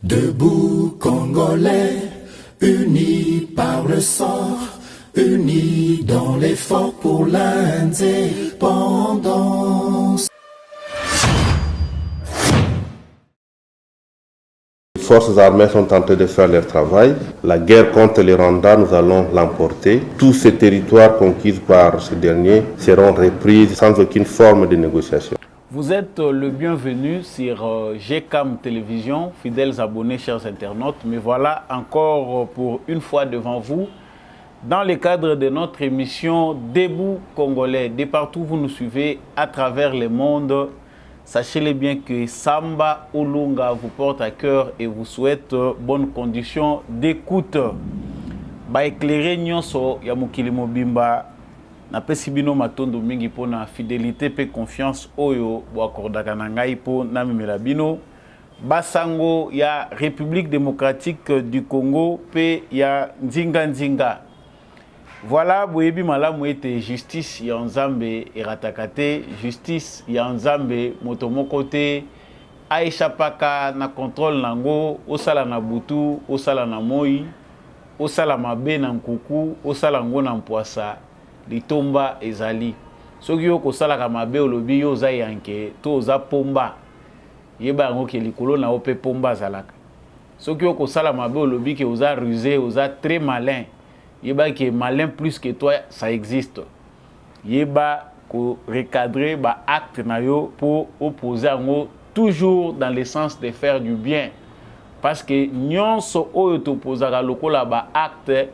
Debout Congolais, unis par le sang, unis dans l'effort pour l'indépendance. Les forces armées sont en train de faire leur travail. La guerre contre les Rwandais, nous allons l'emporter. Tous ces territoires conquis par ces derniers seront repris sans aucune forme de négociation. Vous êtes le bienvenu sur GCAM Télévision, fidèles abonnés, chers internautes. Me voilà encore pour une fois devant vous dans le cadre de notre émission Debout Congolais. De partout vous nous suivez à travers le monde. Sachez-le bien que Samba Olunga vous porte à cœur et vous souhaite bonnes conditions d'écoute. Ba éclairer nyonso ya mokili mobimba na pesi bino matondo mingi pona fidélité pe confiance oyo bo akordaka na ngai po na mimela bino basango ya République démocratique du Congo pe ya nzinga. Voilà, boyebi malamu ete justice ya Nzambe eratakate, justice ya Nzambe motomoko te aishapaka na contrôle nango, osala na butu, osala na moi, osala mabe na nkuku, osala ngo na mpwasa, litomba ezali. Soki yo kosala ka mabe olobi yo za yanke, to oza pomba, yeba yango ke likolo na ope pomba zalaka. Soki yo kosala mabe olobi ke oza rusé, oza très malin, yeba qui est malin plus que toi, ça existe. Yeba ko recadrer ba acte na yo pour opposer ango toujours dans le sens de faire du bien. Parce que nyonso oyo topozaka lokola ba acte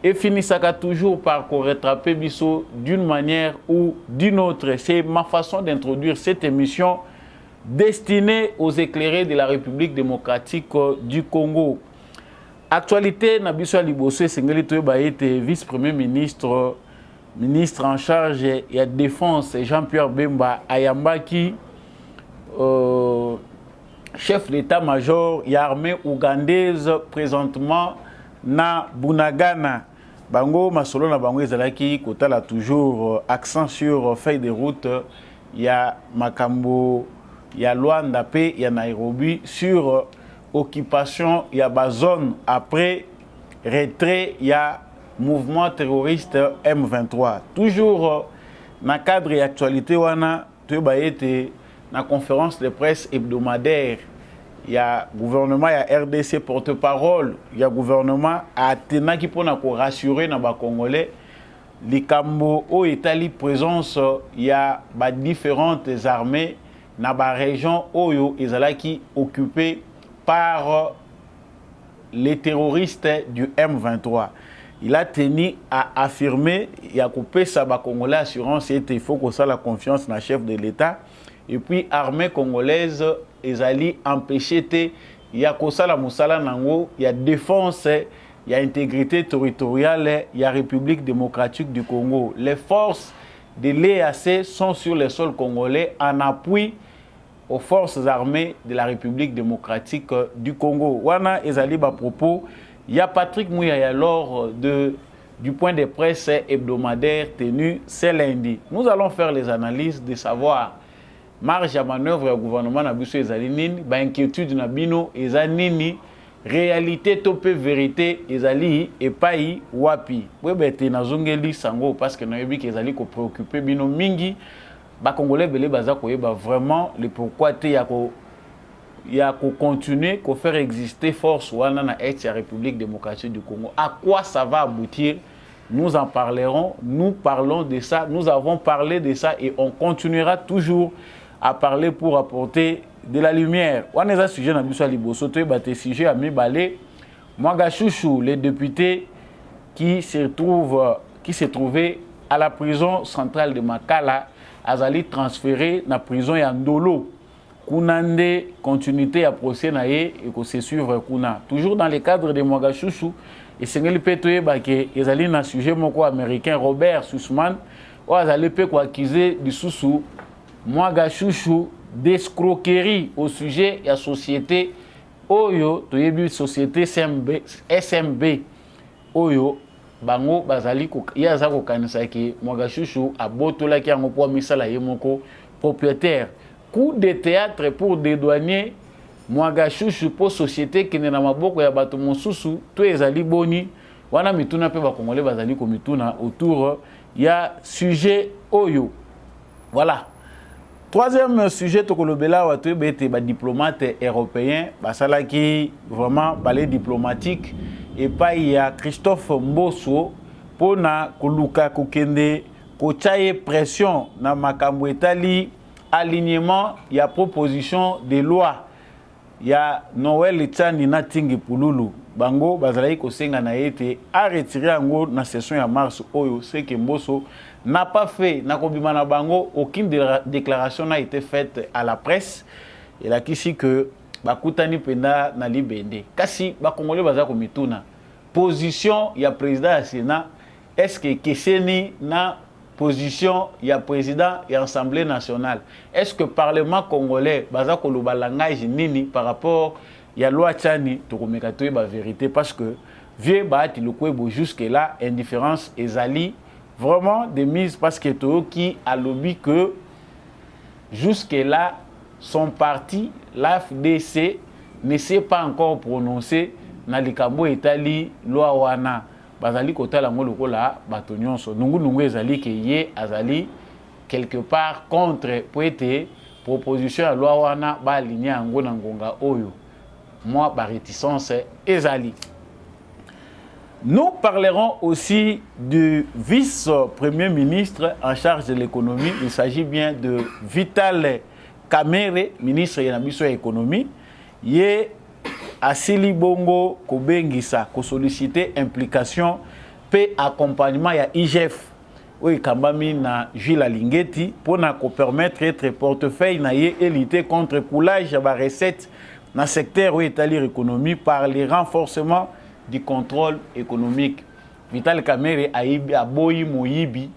et finissaka toujours par rattraper biso d'une manière ou d'une autre. C'est ma façon d'introduire cette émission destinée aux éclairés de la République démocratique du Congo. Actualité na biso ya liboso esengeli toyeba ete vice-premier ministre en charge ya défense Jean-Pierre Bemba ayambaki chef d'état-major ya armée ougandaise présentement na Bunagana. Bango masolo na bango ezalaki kotala toujours accent sur feuille de route ya makambo ya Luanda pe ya Nairobi sur occupation ya ba zone après retrait ya mouvement terroriste M23. Toujours na cadre et actualité wana toyeba ete na conférence de presse hebdomadaire ya gouvernement ya RDC porte-parole ya gouvernement atenaki pona ko rassurer na ba congolais likambo o etali présence ya ba différentes armées na ba région oyo ezalaki occupé par les terroristes du M23. Il a tenu à affirmer, il a coupé sa congolais assurance, il faut qu'on ait la confiance dans le chef de l'État. Et puis, l'armée congolaise, ils allaient empêcher, il y a la Moussala Nango, il y a défense, il y a intégrité territoriale, il y a République démocratique du Congo. Les forces de l'EAC sont sur le sol congolais en appui aux forces armées de la République démocratique du Congo. Wana ezali ba propos, il y a Patrick Mouyaya lors du point de presse hebdomadaire tenu ce lundi. Nous allons faire les analyses de savoir marge à manœuvre du gouvernement na biso ezali nini, ba inquiétude na bino ezali nini, réalité topé vérité ezali epai wapi. Webete nazongeli sango parce que nayebi ke ezali ko préoccuper bino mingi. Ba Congolais belé baza koyeba vraiment le pourquoi te ya ko continuer ko faire exister force wana na est la République démocratique du Congo. À quoi ça va aboutir? Nous en parlerons, nous parlons de ça, nous avons parlé de ça et on continuera toujours à parler pour apporter de la lumière. Wana za sujet na biso liboso to ba te sujet à Mibale Mwagashushu, le député qui se trouvait à la prison centrale de Makala azali transféré na prison ya Ndolo. Kunande continuité à procès na ye et ko se suivre kuna. Toujours dans le cadre de Mwagashushu et sengeli petoye ba ke ezali na sujet moko américain Robert Sussman o azali pe ko accuser du susu Mwagashushu d'escroquerie au sujet ya société oyo toyebi société SMB oyo bango bazali ko yaza ko kanisa ki Mwagashushu abotolaki yango po misala ye moko propriétaire. Coup de théâtre pour dédouaner mwaga chouchou po société qui na maboko ya bato mosusu to ezali boni wana mituna pe ba congolais bazali ko mituna autour ya sujet oyo. Voilà. Troisième sujet tokolobela wa to bete ba diplomate européen basala ki vraiment balai diplomatique et pas il y a Christophe Mbosso pona koluka kokende kochaye pression na makambo etali alignement ya proposition de loi ya Noël Tchani na Tingi Pululu bango bazalaki kosenga na ete a retiré yango na session ya mars oyo c'est que Mbosso n'a pas fait na kobima na bango aucune déclaration n'a été faite à la presse et la kisi que bakutani penda na libende kasi ba congolais baza ko mituna position ya président ya Sénat est-ce que keseni na position ya président et assemblée nationale est-ce que parlement congolais baza ko loba langage nini par rapport ya loi Tchani to komeka to ba vérité parce que vieux baati le kwebo jusque là indifférence ezali vraiment des mises parce que to qui a lobby que jusque là son parti l'AFDC ne s'est pas encore prononcé na likambo etali loi wana bazali kotala ngo lokola bato nyonso nungu ezali ke ye azali quelque part contre poete proposition ya loi wana ba aligné yango na ngonga oyo moi ba réticence ezali. Nous parlerons aussi du vice-premier ministre en charge de l'économie. Il s'agit bien de Vital Kamerhe, ministre de l'économie. Il asili bongo kobengisa ko solliciter implication pe accompagnement ya IGF oui kambami na Jules Alingeti pour na ko permettre être portefeuille na ye et lutter contre coulage ba recette na secteur où étali économie par le renforcement du contrôle économique. Vital Kamerhe aibi aboyi moyibi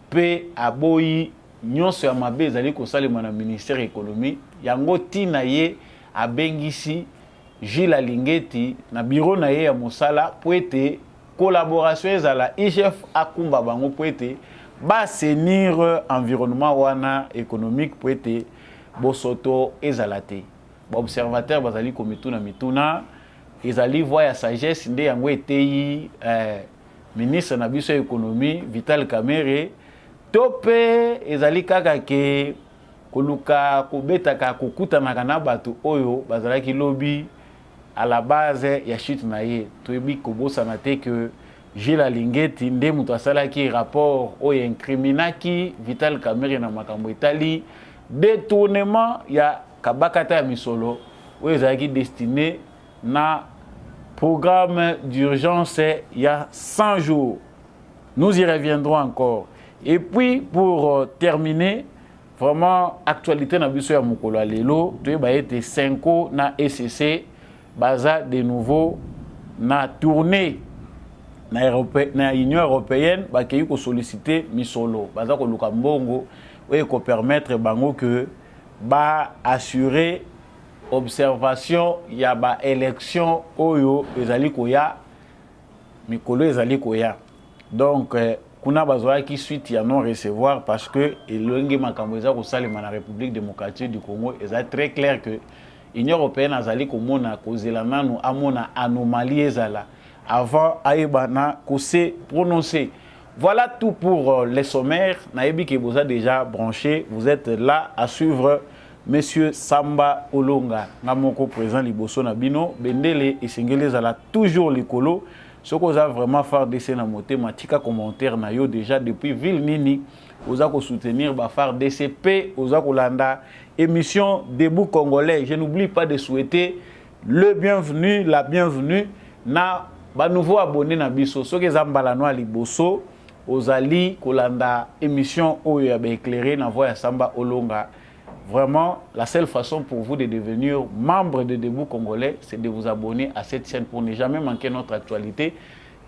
pe aboyi nyonso ya mabe ezali ko salema na ministère économie yango tina ye abengisi Jules Alingeti na bureau na ye ya mosala po ete collaboration ezala IGF akumba bango po ete ba assainir environnement wana économique po ete bosoto ezala te. Ba observateur bazali ko mituna ezali voix ya sagesse nde yango eteyi ministre na biso économie Vital Kamerhe tope ezali kaka ke koluka kobetaka kokutanaka na bato oyo bazalaki lobby à la base ya chute na ye toyebi kobosana te que Jules Alingeti nde mutu asalaki rapport oyo incriminaki Vital Kamerhe na makambo etali détournement ya kabakata ya misolo oyo ezalaki destiné na programme d'urgence il y a 100 jours. Nous y reviendrons encore. Et puis pour terminer, vraiment actualité na biso ya mokolo lelo to ba été 5 na ECC baza de nouveau na tournée na Union européenne ba ki ko solliciter misolo baza ko luka mbongo et ko permettre bango que ba assurer observation ya ba élection oyo ezali koya mikolo ezali koya donc kuna bazoa ki suite ya non recevoir parce que elongi makambo eza ko salema na République démocratique du Congo eza très clair que Union européenne azali komona kozela nanu amona anomalie ezala avant aibana ko se prononcer. Voilà tout pour les sommaires. Naebi que vous a déjà branché, vous êtes là à suivre Monsieur Samba Olonga, Namoko présent liboso na bino, bendele et singele zala toujours likolo. Ce qu'on a vraiment faire dessin na moté, matika commentaire na yo déjà depuis ville nini, oza ko soutenir ba faire DCP, oza ko landa émission Debout Congolais. Je n'oublie pas de souhaiter le bienvenu, la bienvenue na ba nouveau abonné na biso. Ce que zambala no liboso, ozali ko landa émission oyo ya ba éclairé na voix ya Samba Olonga. Vraiment, la seule façon pour vous de devenir membre de Debout Congolais, c'est de vous abonner à cette chaîne pour ne jamais manquer notre actualité.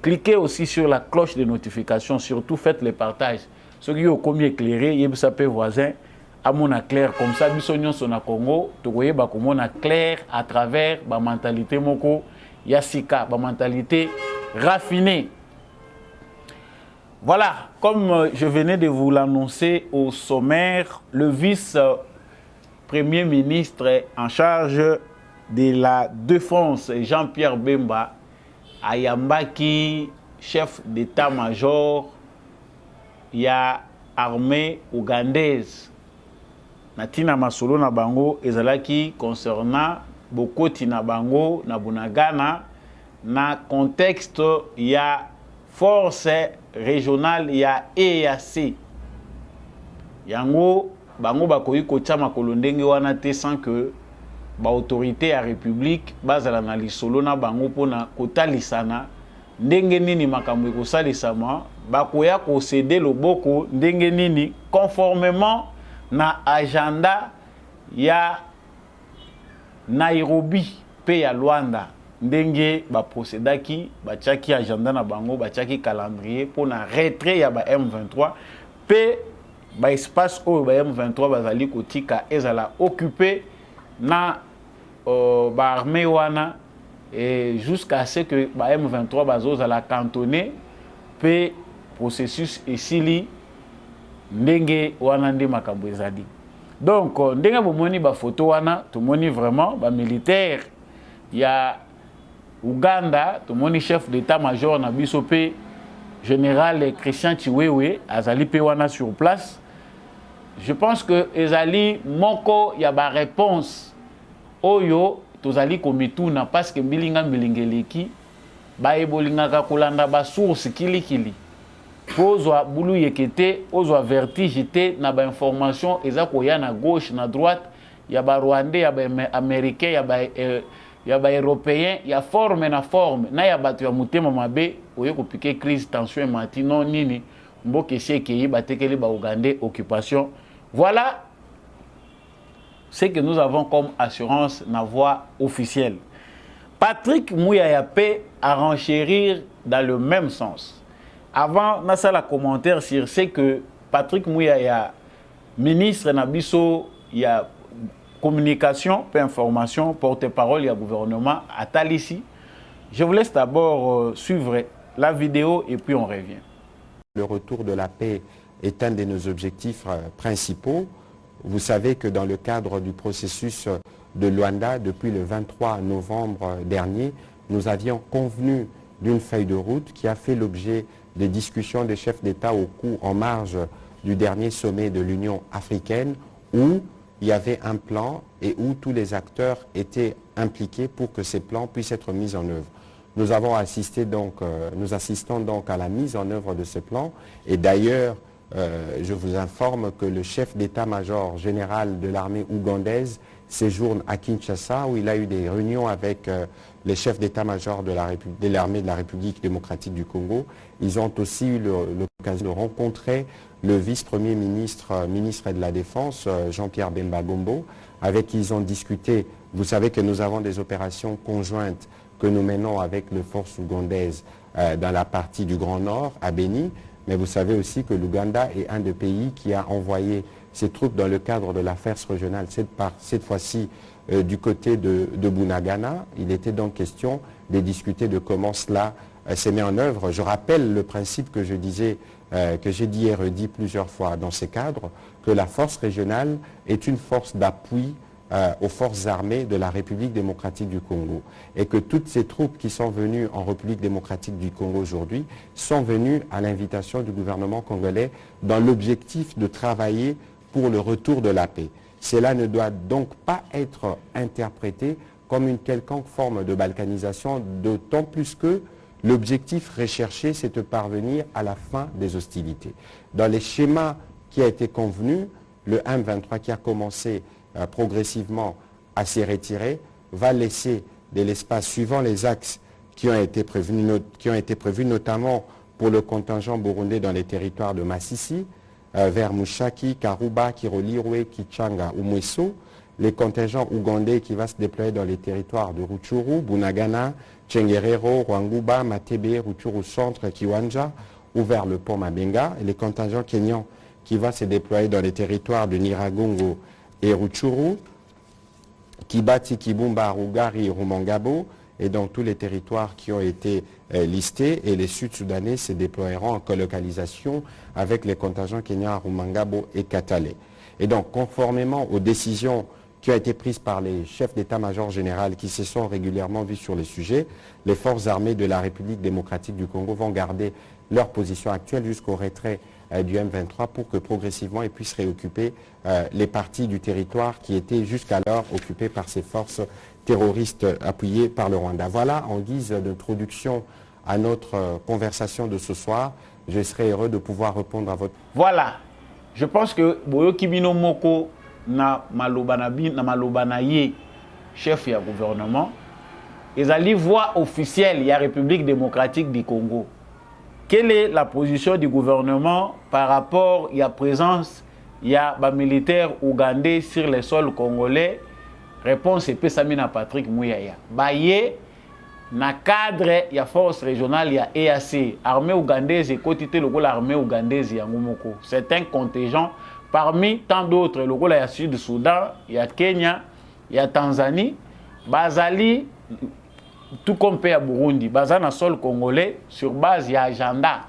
Cliquez aussi sur la cloche de notification, surtout faites les partages. Ceux qui ont commis éclairé, ils savent voisin, à mon clair, comme ça, bisognon son Congo, tu voyez, comme on a clair à travers la mentalité moko, yasika, la mentalité raffinée. Voilà, comme je venais de vous l'annoncer au sommaire, le vice-premier ministre en charge de la Défense, Jean-Pierre Bemba, ayambaki chef d'état-major ya armée ougandaise. Natina masolo na bango ezalaki concernant bokoti na bango na Bunagana na contexte ya force régionale ya EAC. Yango bango bakoyi kotia makolo ndenge wana te sans que ba autorité ya république bazala na lisolo na bango pona kotalisana ndenge nini makambo ekosalisama bakoya kosede loboko ndenge nini conformément na agenda ya Nairobi pe ya Luanda ndenge ba procédaki batiaki agenda na bango batiaki calendrier pona retrait ya ba M23 pe ba espace oyo ba M23 bazali kotika ezala occupé na ba armée wana et jusqu'à ce que ba M23 bazozala cantonné pe processus esili ndenge wana nde makambo ezali. Donc ndenge bomoni ba photo wana tomoni vraiment ba militaire ya Uganda tomoni chef d'état-major na biso pe général Christian Chiwewe azali pe wana sur place. Je pense que ezali moko ya ba réponse oyo tozali komituna parce que mbilingeleki ba ebolingaka kolanda ba source kilikili pozwa bulu yekete ozwa vertige te na ba information eza koya na gauche na droite ya ba rwandais ya ba américain ya ba européen ya forme na forme na ya bato ya mutema mabe oyo kopike crise tension matino nini mboke sekei batekeli ba ougandais occupation. Voilà ce que nous avons comme assurance na voix officielle. Patrick Mouyayape a renchérir dans le même sens. Avant, na sala commentaire sur ce que Patrick Mouyaya, ministre Nabiso, il y a communication, peu information, porte-parole, il y a gouvernement, à Talissi. Je vous laisse d'abord suivre la vidéo et puis on revient. Le retour de la paix est un de nos objectifs principaux. Vous savez que dans le cadre du processus de Luanda, depuis le 23 novembre dernier, nous avions convenu d'une feuille de route qui a fait l'objet des discussions des chefs d'État en marge du dernier sommet de l'Union africaine où il y avait un plan et où tous les acteurs étaient impliqués pour que ces plans puissent être mis en œuvre. Nous avons assisté donc, nous assistons donc à la mise en œuvre de ce plan et d'ailleurs, je vous informe que le chef d'état-major général de l'armée ougandaise séjourne à Kinshasa où il a eu des réunions avec les chefs d'état-major de l'armée de la République démocratique du Congo. Ils ont aussi eu l'occasion de rencontrer le vice-premier ministre, ministre de la Défense, Jean-Pierre Bemba Gombo, avec qui ils ont discuté. Vous savez que nous avons des opérations conjointes que nous menons avec les forces ougandaises dans la partie du Grand Nord, à Beni. Mais vous savez aussi que l'Ouganda est un des pays qui a envoyé ses troupes dans le cadre de la force régionale, cette fois-ci du côté de Bunagana. Il était donc question de discuter de comment cela s'est mis en œuvre. Je rappelle le principe que je disais, que j'ai dit et redit plusieurs fois dans ces cadres, que la force régionale est une force d'appui aux forces armées de la République démocratique du Congo et que toutes ces troupes qui sont venues en République démocratique du Congo aujourd'hui sont venues à l'invitation du gouvernement congolais dans l'objectif de travailler pour le retour de la paix. Cela ne doit donc pas être interprété comme une quelconque forme de balkanisation, d'autant plus que l'objectif recherché, c'est de parvenir à la fin des hostilités. Dans les schémas qui a été convenu, le M23 qui a commencé progressivement à s'y retirer, va laisser de l'espace suivant les axes qui ont été prévus notamment pour le contingent burundais dans les territoires de Massissi, vers Mushaki, Karuba, Kirolirwe, Kichanga ou Mweso, les contingents ougandais qui va se déployer dans les territoires de Rutshuru, Bunagana, Tchengerero, Rwanguba, Matebe, Rutshuru Centre, Kiwanja, ou vers le pont Mabenga, et les contingents kenyans qui va se déployer dans les territoires de Niragongo et Rutshuru, Kibati, Kibumba, Rugari, Rumangabo, et dans tous les territoires qui ont été listés, et les Sud-Soudanais se déploieront en colocalisation avec les contingents kenyans à Rumangabo et Katale. Et donc, conformément aux décisions qui ont été prises par les chefs d'état-major général qui se sont régulièrement vus sur le sujet. Les forces armées de la République démocratique du Congo vont garder leur position actuelle jusqu'au retrait du M23 pour que progressivement ils puissent réoccuper les parties du territoire qui étaient jusqu'alors occupées par ces forces terroristes appuyées par le Rwanda. Voilà, en guise d'introduction à notre conversation de ce soir, je serai heureux de pouvoir répondre à votre... Voilà, je pense que Boyo Kibino Moko na malobana ye chef ya gouvernement, ils allaient voix officielle il y a République démocratique du Congo. Quelle est la position du gouvernement par rapport à la présence des militaires ougandais sur le sol congolais? Réponse est Pessamina Patrick Mouyaya. Baye, na cadre ya force régionale ya EAC, armée ougandaise et quotité le l'armée ougandaise ya Ngumoko. C'est un contingent parmi tant d'autres, le rôle ya Sud-Soudan, il y a Kenya, il y a Tanzanie, Bazali, tout comme pays à Burundi, basé dans le sol congolais, sur base de l'agenda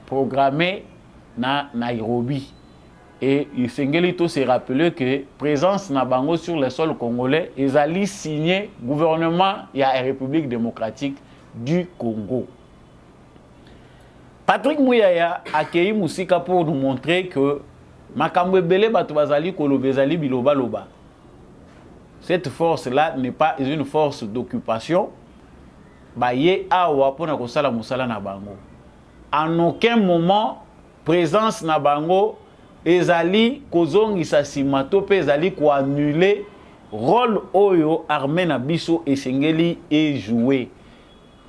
programmé na Nairobi. Et il s'engage se rappeler que présence na bango sur le sol congolais, ils allaient signer gouvernement de la République démocratique du Congo. Patrick Mouyaya a accueilli Moussika pour nous montrer que Makambo Bele Bato Bazali Kolobezali Biloba Loba. Cette force-là n'est pas une force d'occupation. Baye awa pona kosala musala na bango. En aucun moment présence na bango ezali kozongisa simato pe ezali ko annuler rôle oyo armée na biso esengeli et jouer.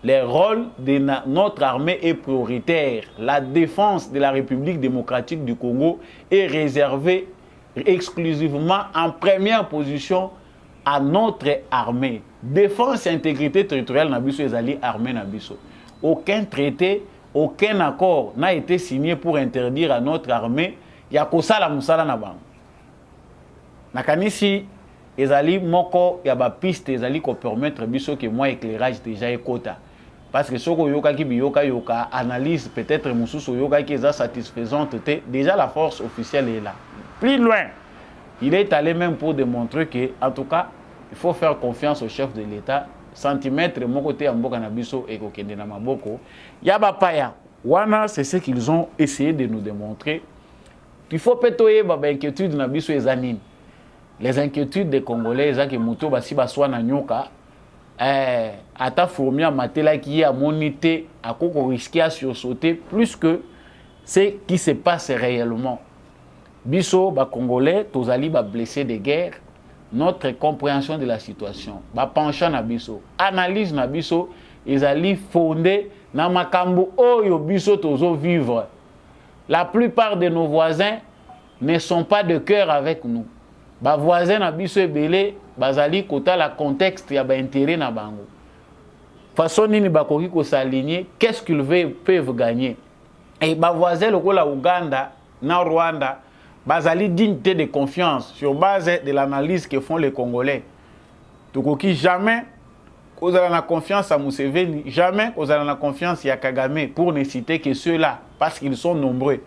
Le rôle de notre armée est prioritaire. La défense de la République démocratique du Congo est réservée exclusivement en première position à notre armée. Défense et intégrité territoriale Nabiso ezali armée Nabiso. Aucun traité, aucun accord n'a été signé pour interdire à notre armée ya kosala musala na bango. Nakanisi ezali moko ya ba piste ezali ko permettre biso que moi éclairage déjà ekota. Parce que soko yoka ki biyoka yoka analyse peut-être mususu yoka qui est satisfaisante, déjà la force officielle est là. Plus loin, il est allé même pour démontrer que, en tout cas, il faut faire confiance au chef de l'État. Centimètre, mon côté, en Boka Nabiso et Kokende Namaboko. Yaba Paya. Wana, c'est ce qu'ils ont essayé de nous démontrer. Il faut pétoyer les inquiétudes Nabiso et Zanine. Les inquiétudes des Congolais, les qui muto basi baswa na nyoka. Ata fourmi à matela qui a monité, à koko risqué à sursauter plus que ce qui se passe réellement. Biso, ba Congolais, tozali ba blessés de guerre, notre compréhension de la situation, ba penchant na biso, analyse na biso, ezali fondé na makambo oyo biso tozo vivre. La plupart de nos voisins ne sont pas de cœur avec nous. Ba voisins na biso ebele, bazali kota la contexte ya ba intérêt na bango. Façon nini bakoki ko s'aligner, qu'est-ce qu'ils peuvent gagner? Et ba voisins lokola Ouganda, na Rwanda, bazali dignité de confiance sur base de l'analyse que font les Congolais. Tokoki jamais vous avez la confiance à Museveni, jamais vous avez la confiance à Kagame, pour ne citer que ceux-là, parce qu'ils sont nombreux.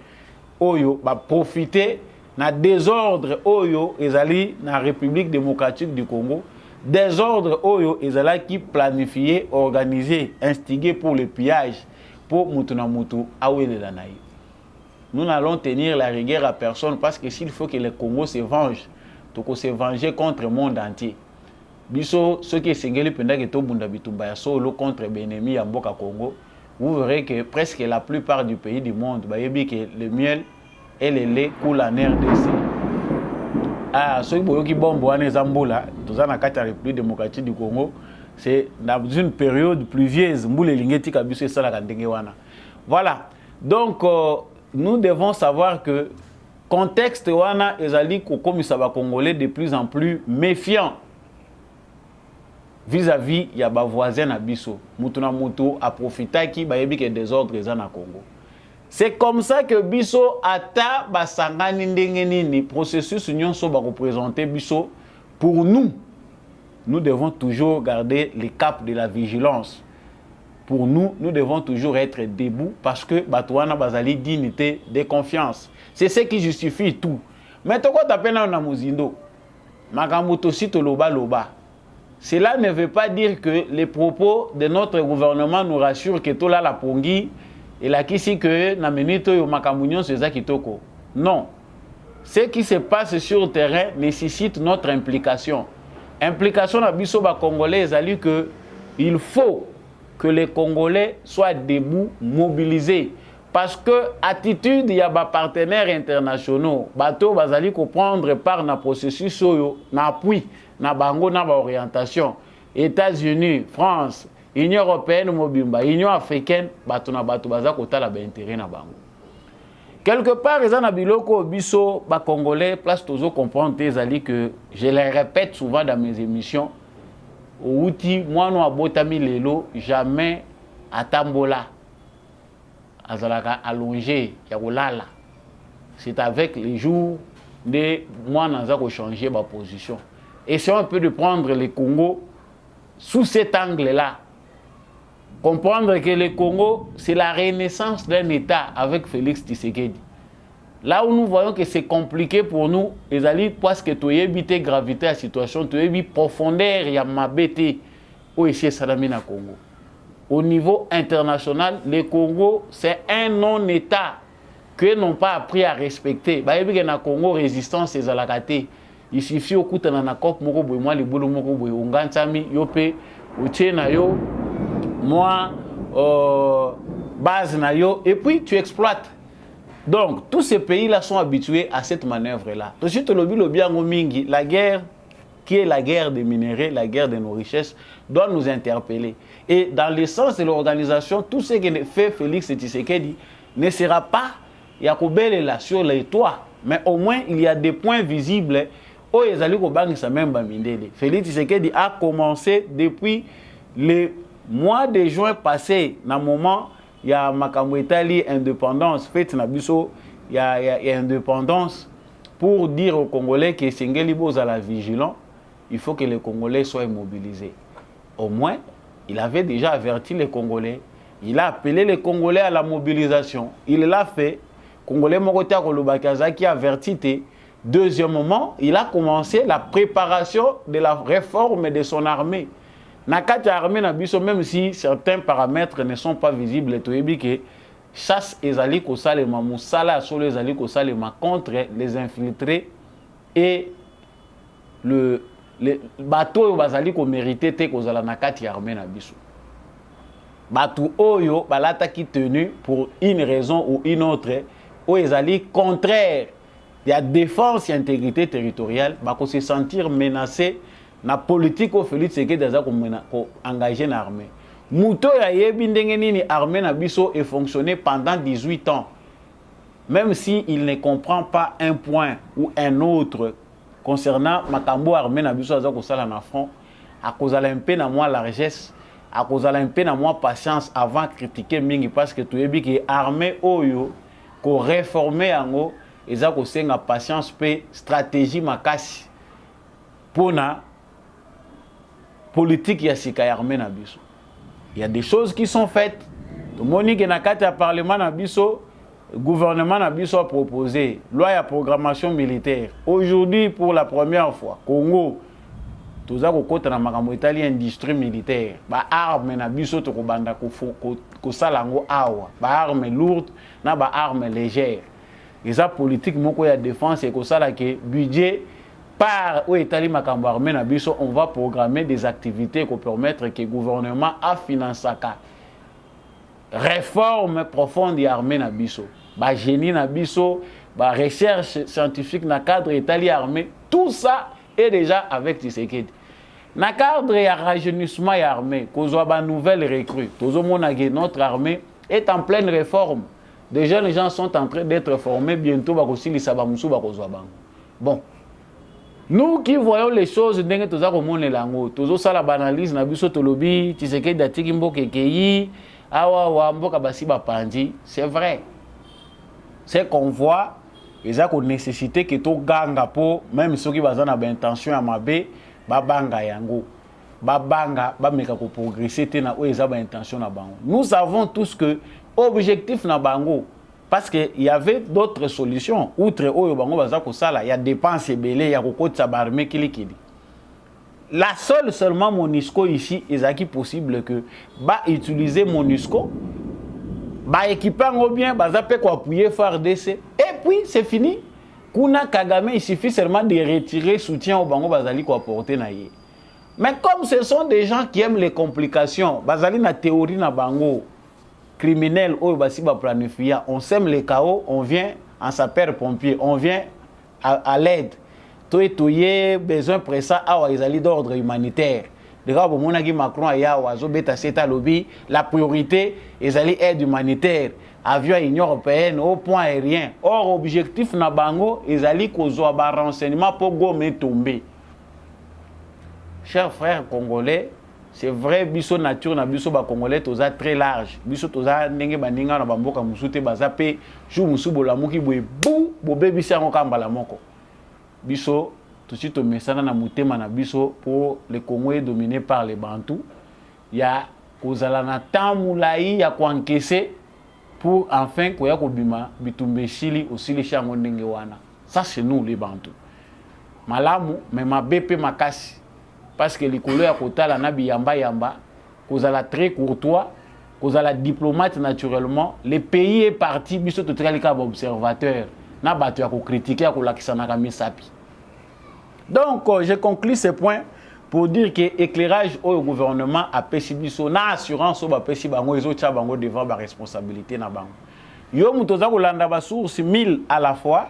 Oyo va profiter na désordre oyo ezali na République démocratique du Congo, désordre oyo ezala qui planifié, organisé, instigé pour le pillage, pour Mutuna Mutu awele la naï. Nous n'allons tenir la rigueur à personne parce que s'il faut que le Congo se venge, toko se venger contre le monde entier. Biso, ceux qui sont pendant que bunda bitumba solo contre l'ennemi ya mboka Congo, vous verrez que presque la plupart du pays du monde, que le miel et le lait coulent en RDC. Ah, ceux qui bombo en Zambola, dans la République démocratique du Congo, c'est dans une période pluvieuse. Voilà. Donc, nous devons savoir que contexte wana ezali comme ça va congolais de plus en plus méfiant vis-à-vis ya ba voisin na biso. Mutuna mutu a profité qui ba yebi que désordre na Congo. C'est comme ça que biso ata basangani ndenge nini processus union so ba représenter biso. Pour nous, nous devons toujours garder le cap de la vigilance. Pour nous, nous devons toujours être debout parce que Batouana Bazali dignité de confiance. C'est ce qui justifie tout. Mais tu as appelé na Muzindo. makambo si to loba loba. Cela ne veut pas dire que les propos de notre gouvernement nous rassurent que tout là la pongi et la kisi que na minute yo makambo c'est ça kitoko. Non. Ce qui se passe sur le terrain nécessite notre implication. Implication na biso ba Congolais ezali que il faut que les Congolais soient debout, mobilisés. Parce que attitude y a des partenaires internationaux, bateau bazali ko prendre part na processus soyo, na appui, na bango na ba orientation. États-Unis, France, Union européenne mobimba, Union africaine, bato na bato baza kotala ba intérêt na bango. Quelque part, ils ont biloko biso ba Congolais place tozo comprendre ezali que je les répète souvent dans mes émissions. Outi moi no abotami lelo jamais atambola. Azalaka allongé ya kolala. C'est avec les jours de moi naza ko changer ma position. Essayons un peu de prendre le Congo sous cet angle-là. Comprendre que le Congo, c'est la renaissance d'un État avec Félix Tshisekedi. Là où nous voyons que c'est compliqué pour nous, les alliés, parce que tu as évité gravité à la situation, tu as évité profondeur, il y a ma bête au Salami na Congo. Au niveau international, le Congo, c'est un non-État que n'ont pas appris à respecter. Bah, il y a na Congo résistance et zalakate. Il suffit au coup de la COP, moi, les boulots, Ongansami, Yope, Uchena yo, moi, base na yo, et puis tu exploites. Donc, tous ces pays-là sont habitués à cette manœuvre-là. Ensuite, la guerre, qui est la guerre des minéraux, la guerre de nos richesses, doit nous interpeller. Et dans le sens de l'organisation, tout ce que fait Félix Tshisekedi ne sera pas Yakobele là sur les toits, mais au moins il y a des points visibles. Félix Tshisekedi a commencé depuis le mois de juin passé, dans le moment il y a Makambo Italie indépendance, fait Nabiso, il y a indépendance pour dire aux Congolais que Sengeli Bozala vigilant, il faut que les Congolais soient mobilisés. Au moins, il avait déjà averti les Congolais, il a appelé les Congolais à la mobilisation, il l'a fait. Congolais Mokota Kolobakaza qui a averti. Deuxièmement, il a commencé la préparation de la réforme de son armée. Nakati armée Nabiso, même si certains paramètres ne sont pas visibles, que chasse ezali kosalema musala sur les ezali kosalema contre les infiltrés et le bateau bazali ko mérité te kozala nakati armée Nabiso. Bateau oyo balata qui tenu pour une raison ou une autre ou ezali contraire de la défense et intégrité territoriale, bah se sentir menacé na politique au Félix Tshisekedi daza ko engagé na armée. Muto ya yebi ndenge nini armée na biso est fonctionné pendant 18 ans. Même si il ne comprend pas un point ou un autre concernant makambo armée na biso daza ko sala na front, à cause de un peu na moi largesse, à cause de un peu na moi patience avant de critiquer mingi parce que tu yebi que armée oyo ko réformer ango eza ko senga patience pe stratégie makasi pona politique ya sika ya armée na biso. Il y a des choses qui sont faites. Tout le monde qui na kati ya parlement na biso, gouvernement na biso a proposé loi ya programmation militaire. Aujourd'hui pour la première fois, Congo toza ko kota na makambo italien industrie militaire. Ba arme na biso to ko banda ko salango awa. Ba arme lourde na ba arme légère. Eza politique moko ya défense et ko sala ke budget par où Italie makambo armée na biso, on va programmer des activités qui permettre que le gouvernement a financé réforme profonde de armée na biso, ba génie na biso, ba recherche scientifique na cadre Italie armée, tout ça est déjà avec Tshisekedi. Na cadre ya rajeunissement ya armée, kozwa ba nouvelle recrue, tozo mona que notre armée est en pleine réforme. Déjà les gens sont en train d'être formés, bientôt ba kosilisa ba musu ba kozwa bango. Bon. Nous qui voyons les choses, nous avons la banalise, nous avons c'est vrai. C'est qu'on voit, ils ont nécessité que tout ganga pour, même ceux qui ont intention à mabe, babanga yango, babanga, bameka pour progresser, ils ont intention à bango. Nous savons tous que l'objectif na bango, Parce qu'il y avait d'autres solutions. Outre Oyo Bango Bazako Sala, il y a dépenses et belé, il y a Koko Tsabarme Kilikidi. La seule seulement MONUSCO ici, est possible que bah utiliser MONUSCO, bah équiper bien, bah ça peut appuyer FARDC. Et puis c'est fini. Kuna Kagame, il suffit seulement de retirer soutien au Bango Bazali ko apporter naïe. Mais comme ce sont des gens qui aiment les complications, Bazali na théorie na Bango criminel au Basi ba planifier, on sème les chaos, on vient en sapeur-pompier, on vient à l'aide. Toye besoin pressant à les d'ordre humanitaire. Le gars pour monaki Macron aya oazo beta seta lobby, la priorité est aide humanitaire. Avion à l'Union européenne au point aérien. Or objectif na bango ezali kozo ba renseignement pour gomme tomber. Chers frères congolais, c'est vrai biso nature na biso ba congolais toza très large. Biso toza ndenge baninga na bamboka musute bazape jou musu bolamuki boye bou bobe bisango kambala moko. Biso, tout de suite, na mutema na biso pour le Congo est dominé par les Bantous. Il y a Kozalana Tamulaï, il y a quoi encaisser pour enfin koya kobima bitumbe Chili aussi les chango wana. Ça c'est nous les Bantous. Malamu mais ma BP makasi parce que les couleurs à kotala na yamba kozala très courtois, kozala diplomate naturellement. Le pays est parti biso to tralika observateur. Na batu ya ko critiquer ko lakisana ka misapi. Donc je conclus ce point pour dire que éclairage au gouvernement a pesibiso na assurance au ba pesi bango ezo tia bango devant ba responsabilité na bango. Yo mutoza ko landa ba source 1000 à la fois,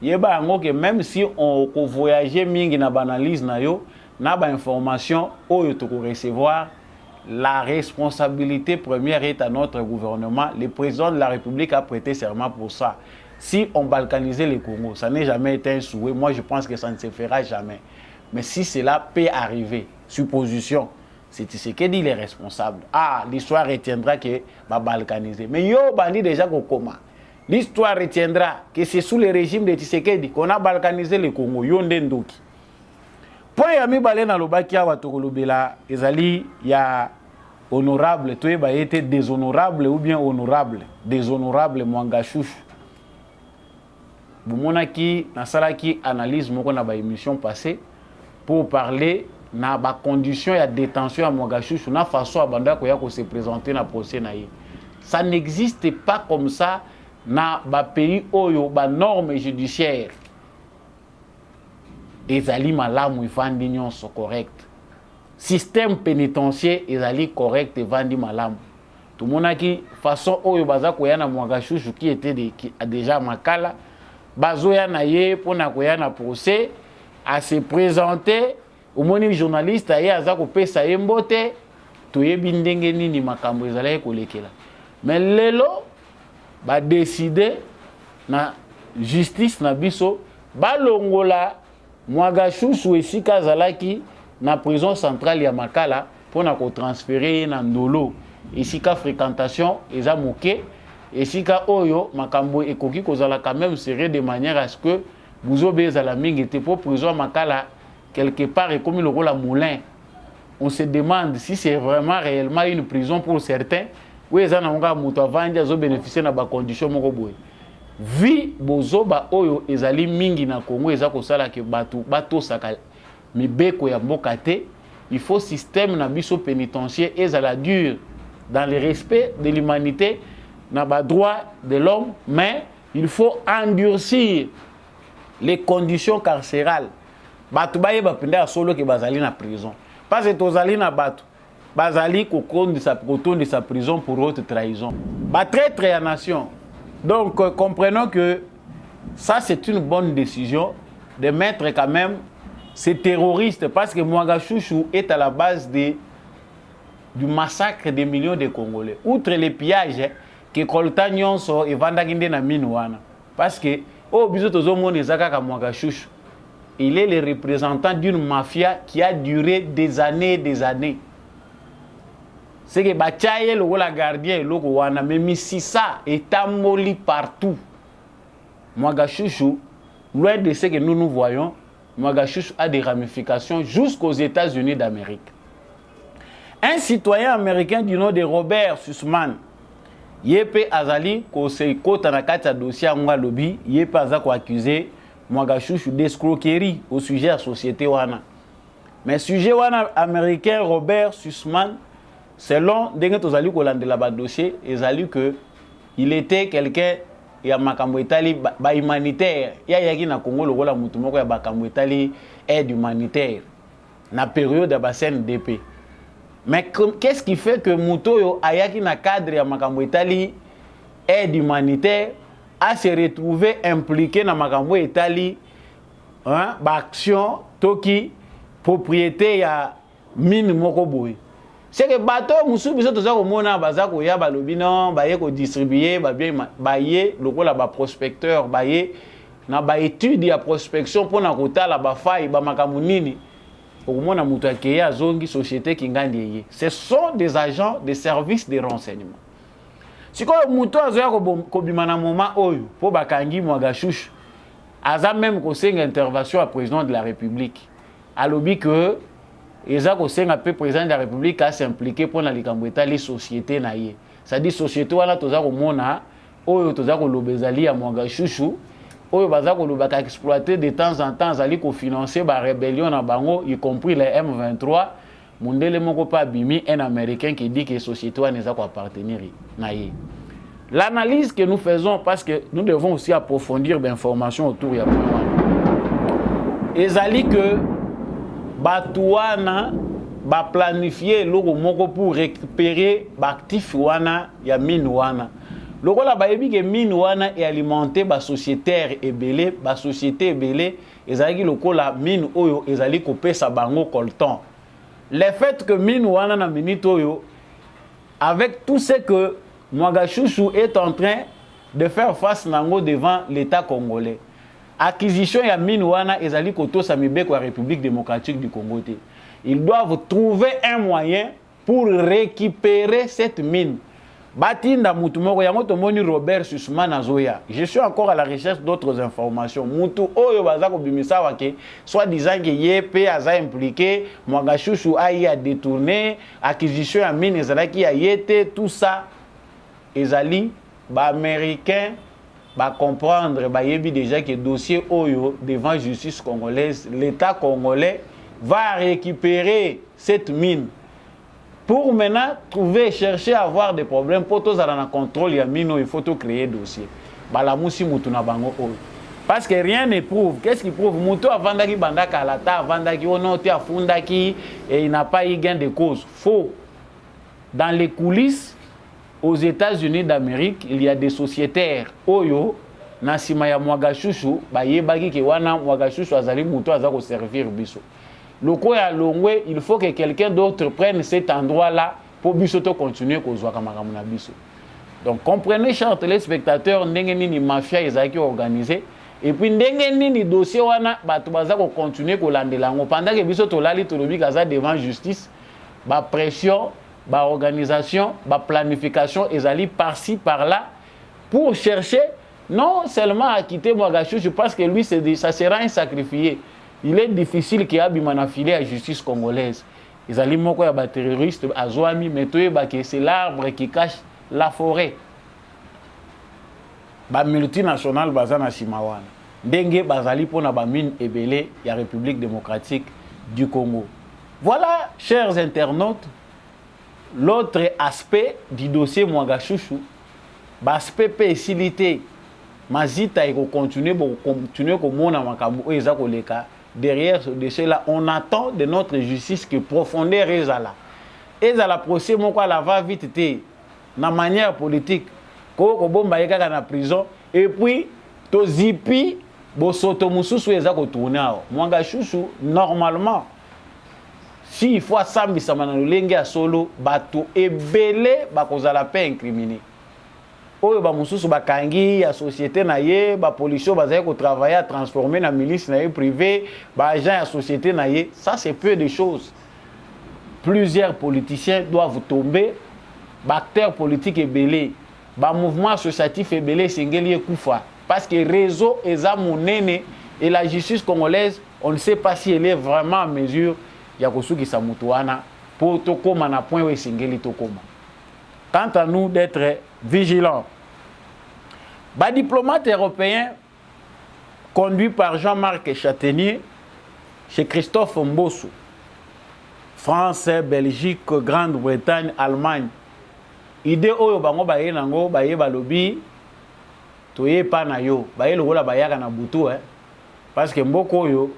yeba ngo que même si on ko voyager mingi na banalise na yo, na ba information au yo to ko recevoir, la responsabilité première est à notre gouvernement. Le président de la République a prêté serment pour ça. Si on balkanisait le Congo, ça n'est jamais été un souhait. Moi, je pense que ça ne se fera jamais. Mais si cela peut arriver, supposition, c'est ce que dit les responsables. Ah, l'histoire retiendra que va balkaniser. Mais yo, bandi déjà comment? L'histoire retiendra que c'est sous le régime de Tshisekedi qu'on a balkanisé le Congo. Yo ndendoki. Point yami balé na lobaki ya watokoloba ezali ya honorable, toi ba été déshonorable ou bien honorable, déshonorable Mwanga Chouchou. Bumonaki nasalaki analyse moko na ba émission passée pour parler na ba condition ya détention à Mwanga Chouchou na façon abanda ko ya ko se présenter na procès na ye. Ça n'existe pas comme ça na ba pays oyo ba normes judiciaires. Ezali malamu ifandi nyonso correct. Système pénitentiaire ezali correct evandi malamu. Tumonaki façon oyo baza ko ya na Mwanga Chouchou qui était déjà makala. Bazoya na ye pona koya na procès à se présenter au moni journaliste aye aza ko pesa yembote toyebi ndenge nini makambo ezala kolekela. Mais lelo ba décider na justice na biso balongola Mwanga Chouchou esika zalaki na prison centrale ya Makala pona ko transférer na Ndolo esika fréquentation eza moké. Et si oyo makambo ekoki kozala quand même serré de manière à ce que vous obéissez la mingi était pour prison Makala quelque part et comme le rôle à moulin. On se demande si c'est vraiment réellement une prison pour certains. Oui, ça n'a pas muto avandi azo bénéficier na ba condition moko boy. Vi bozo ba oyo ezali mingi na Congo ezako sala ke bato saka mibeko ya mboka te. Il faut système na biso pénitentiaire ezala dur dans le respect de l'humanité. N'a pas droit de l'homme, mais il faut endurcir les conditions carcérales. Batu baye bapenda solo ke bazali na prison. Parce que tozali na batu bazali ko de sa prison pour haute trahison. Ba traître à nation. Donc comprenons que ça c'est une bonne décision de mettre quand même ces terroristes parce que Mwanga Chouchou est à la base du massacre des millions de Congolais. Outre les pillages que kolta nyonso evanda kinde na mine wana parce que oh biso tozomona ezaka ka Mwanga Chouchou il est le représentant d'une mafia qui a duré des années c'est que bachaye le la gardien loko wana même si ça est amoli partout Mwanga Chouchou loin de ce que nous voyons Mwanga Chouchou a des ramifications jusqu'aux États-Unis d'Amérique. Un citoyen américain du nom de Robert Sussman Yepe azali ko se kota na kati ya dossier ngwa lobby, yepe aza ko accuser Mwagashushu d'escroquerie au sujet de la société wana. Mais sujet wana américain Robert Sussman, selon Dengue Tozali Kolande la dossier, il était quelqu'un ya makambo etali ba humanitaire. Ya yaki na Congo lokola mutu moko ya makambo etali aide humanitaire na période de la CNDP. Mais qu'est-ce qui fait que Mutoyo ayaki na cadre ya makambo etali aide humanitaire a se retrouvé impliqué dans makambo etali hein ba action toki propriété ya mine moko boy. C'est que bateau musu biso toza ko mona baza ko ya balobi non ba ye ko distribuer ba bien ba ye lokola ba prospecteur ba ye na ba étude ya prospection pona kotala ba faille ba makambo nini okomona mutu akeya zongi société kingandi ye. Ce sont des agents de services de renseignement. Si quoi mutu azoya ko bima na moment oyo po bakangi Mwagashushu aza même ko senga intervention à président de la République alobi que eza ko senga pe président de la République a s'impliquer pour na likambo etali société na ye. Ça dit société wana toza ko mona oyo toza ko lobezali ya Mwagashushu oyo baza ko lobaka exploiter de temps en temps zali ko financer ba rébellion na bango y compris les M23. Mundele moko pa bimi un américain qui dit que société wana eza ko appartenir na ye. L'analyse que nous faisons, parce que nous devons aussi approfondir d'informations autour de ezali que Batouana va planifier l'euro moko pour récupérer l'actif wana ya mine wana. Loko la bayebi que mine wana est alimenté ba sociétaire ebele, ba société ebele, ezali loko la mine oyo ezali ko pesa bango coltan. Le fait que mine wana na minute oyo avec tout ce que Mwagashushu est en train de faire face nango devant l'État congolais. Acquisition ya mine wana ezali koto sa mibeko ya République démocratique du Congo. Ils doivent trouver un moyen pour récupérer cette mine. Batinda mutu moko yango tomoni Robert Sussman azoya. Je suis encore à la recherche d'autres informations. Mutu oyo baza ko bimisa wake soit disant que yepe aza impliqué, Mwagashushu a détourné, acquisition ya mine ezalaki ya yete, tout ça ezali ba américain ba comprendre ba yebi déjà que dossier oyo devant justice congolaise, l'État congolais va récupérer cette mine pour maintenant trouver, chercher à avoir des problèmes pour tous dans le contrôle ya mine, il faut tout créer dossier bala musi mutu na bango oyo parce que rien ne prouve. Qu'est-ce qui prouve? Mutu avandaki bandaka alata avandaki onote afundaki et il n'a pas eu gain de cause. Faux. Dans les coulisses aux États-Unis d'Amérique, il y a des sociétaires oyo na sima ya Mwagashushu bayebaki ke wana Mwagashushu azali mutu azako servir biso. Loko ya longwe, il faut que quelqu'un d'autre prenne cet endroit-là pour biso to continuer kozwa kamakamu na biso. Donc comprenez chers téléspectateurs ndenge nini mafia ezaki organisé et puis ndenge nini dossier wana bato bazako continuer kolandela ngo pendant que biso to lali to lobi kaza devant justice ba pression ba organisation, ba planification ezali par-ci par-là pour chercher non seulement à quitter Mwagashushu, je pense que lui ça sera un sacrifié. Il est difficile qu'il y ait un filet à la justice congolaise. Ezali moko ya ba terroriste azwami metoye ba que c'est l'arbre qui cache la forêt. Ba multinational bazana simawana. Ndenge bazali pona ba mine ebele ya République démocratique du Congo. Voilà, chers internautes, l'autre aspect du dossier Mwagashushu, l'aspect pécilité, mazita et continuer comme on a makabu ezakoleka. Derrière ce dossier-là, on attend de notre justice que profondeur ezala. Ezala procès mon quoi la va vite té, na manière politique, ko bomba yeka na prison et puis to zipi bo soto mususu ezako tourner. Mwagashushu normalement si il faut sambisa manano lenge ya solo bato ebele bakozala pe incriminé. Oyo ba mususu bakangi ya société na ye, ba police bazali ko travailler à transformer na milice na ye privé, ba agent ya société na ye, ça c'est peu de choses. Plusieurs politiciens doivent tomber, ba acteurs politiques ebele, ba mouvement associatif ebele singeli ekufa parce que réseau eza monene et la justice congolaise, on ne sait pas si elle est vraiment en mesure ya kosuki sa mutuana pour tokoma na point we singeli tokoma. Quant à nous, d'être vigilants. Les diplomates européens conduits par Jean-Marc Châtaignier, chez Christophe Mbossou, France, Belgique, Grande-Bretagne, Allemagne. Idée oyo bango baye nango baye balobi toye pa na yo baye lokola bayaka na butu parce que mboko oyo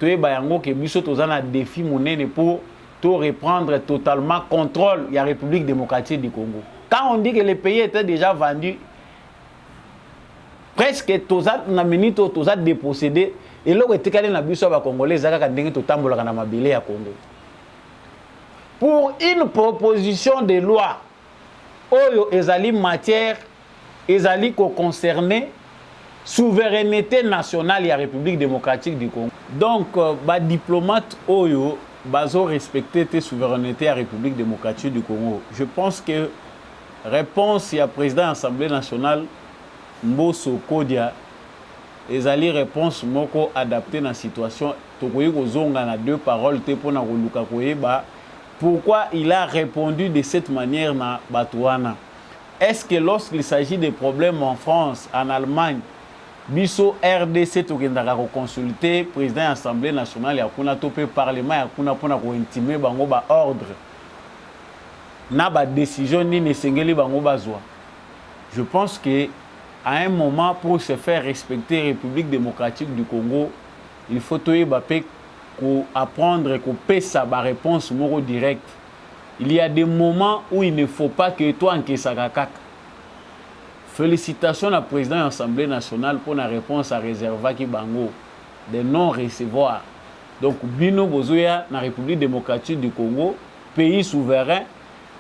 toye bayango ke biso tozana défi monene pour tout reprendre totalement contrôle de la République démocratique du Congo. Quand on dit que le pays était déjà vendu, presque tous na minute tous dépossédé et là était calé na biso ba congolais zaka ndenge to tambola na mabele ya Congo. Pour une proposition de loi oyo ezali matière ezali ko concerné souveraineté nationale de la République démocratique du Congo. Donc ba diplomate oyo bazo respecter la souveraineté de la République démocratique du Congo. Je pense que réponse ya président de l'Assemblée nationale Mbosso Kodia ezali réponse moko adaptée dans la situation tokoyi kozonga na deux paroles te pona koluka koyeba pourquoi il a répondu de cette manière na Batouana. Est-ce que lorsqu'il s'agit des problèmes en France, en Allemagne, biso RDC tokendaka ko consulter président de l'Assemblée nationale ya kuna topé parlement ya kuna pona ko intimer bango ba ordre na ba décision ni nesengeli bango bazwa. Je pense que à un moment, pour se faire respecter la République démocratique du Congo, il faut apprendre qu'on paie sa réponse moro direct. Il y a des moments où il ne faut pas que toi en kesakakak. Félicitations au président de l'Assemblée nationale pour la réponse à réserver qui bango de non-recevoir. Donc, Bino Bozoya, la République démocratique du Congo, pays souverain,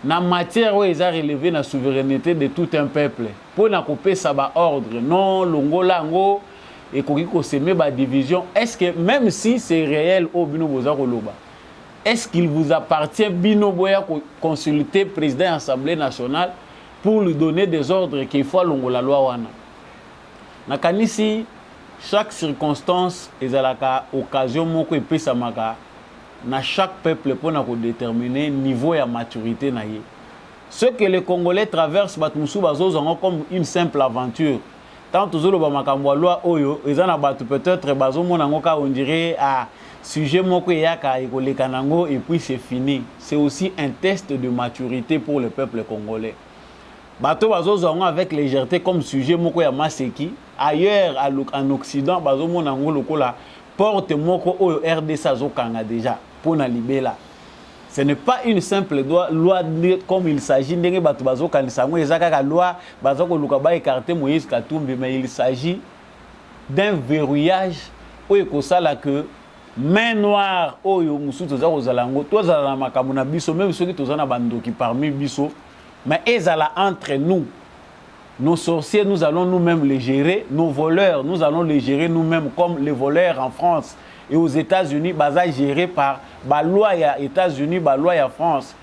na matière où ils ont relevé la souveraineté de tout un peuple. Pour na couper ça ba ordre, non, longola ngo et qu'on s'aime ba division. Est-ce que même si c'est réel au Bino Boza Koloba, est-ce qu'il vous appartient Bino Boya consulter le président de l'Assemblée nationale pour lui donner des ordres qu'il faut longola loi wana? Na kanisi chaque circonstance ezalaka occasion moko epesa maka na chaque peuple pour déterminer le niveau de maturité. Ce que les Congolais traversent comme une simple aventure. Tant que les loi oyo, ils ont peut-être on dirait à sujet et puis c'est fini. C'est aussi un test de maturité pour le peuple congolais. Bato avec légèreté comme sujet moko ya maseki. Ailleurs en Occident, porte moko oyo RDC azokanga déjà pour na libela. Ce n'est pas une simple loi comme il s'agit ndenge bato bazokanisa ngo ezaka loi bazoko luka ba écarter Moïse Katumbi, mais il s'agit d'un verrouillage oyo kosala que main noire oyo musutu za kozalango tozala na makambo na biso même ceux qui tozana bandoki parmi biso mais ezala entre nous. Nos sorciers, nous allons nous-mêmes les gérer. Nos voleurs, nous allons les gérer nous-mêmes comme les voleurs en France. Et aux États-Unis, baza géré par la loi ya États-Unis, la loi ya France.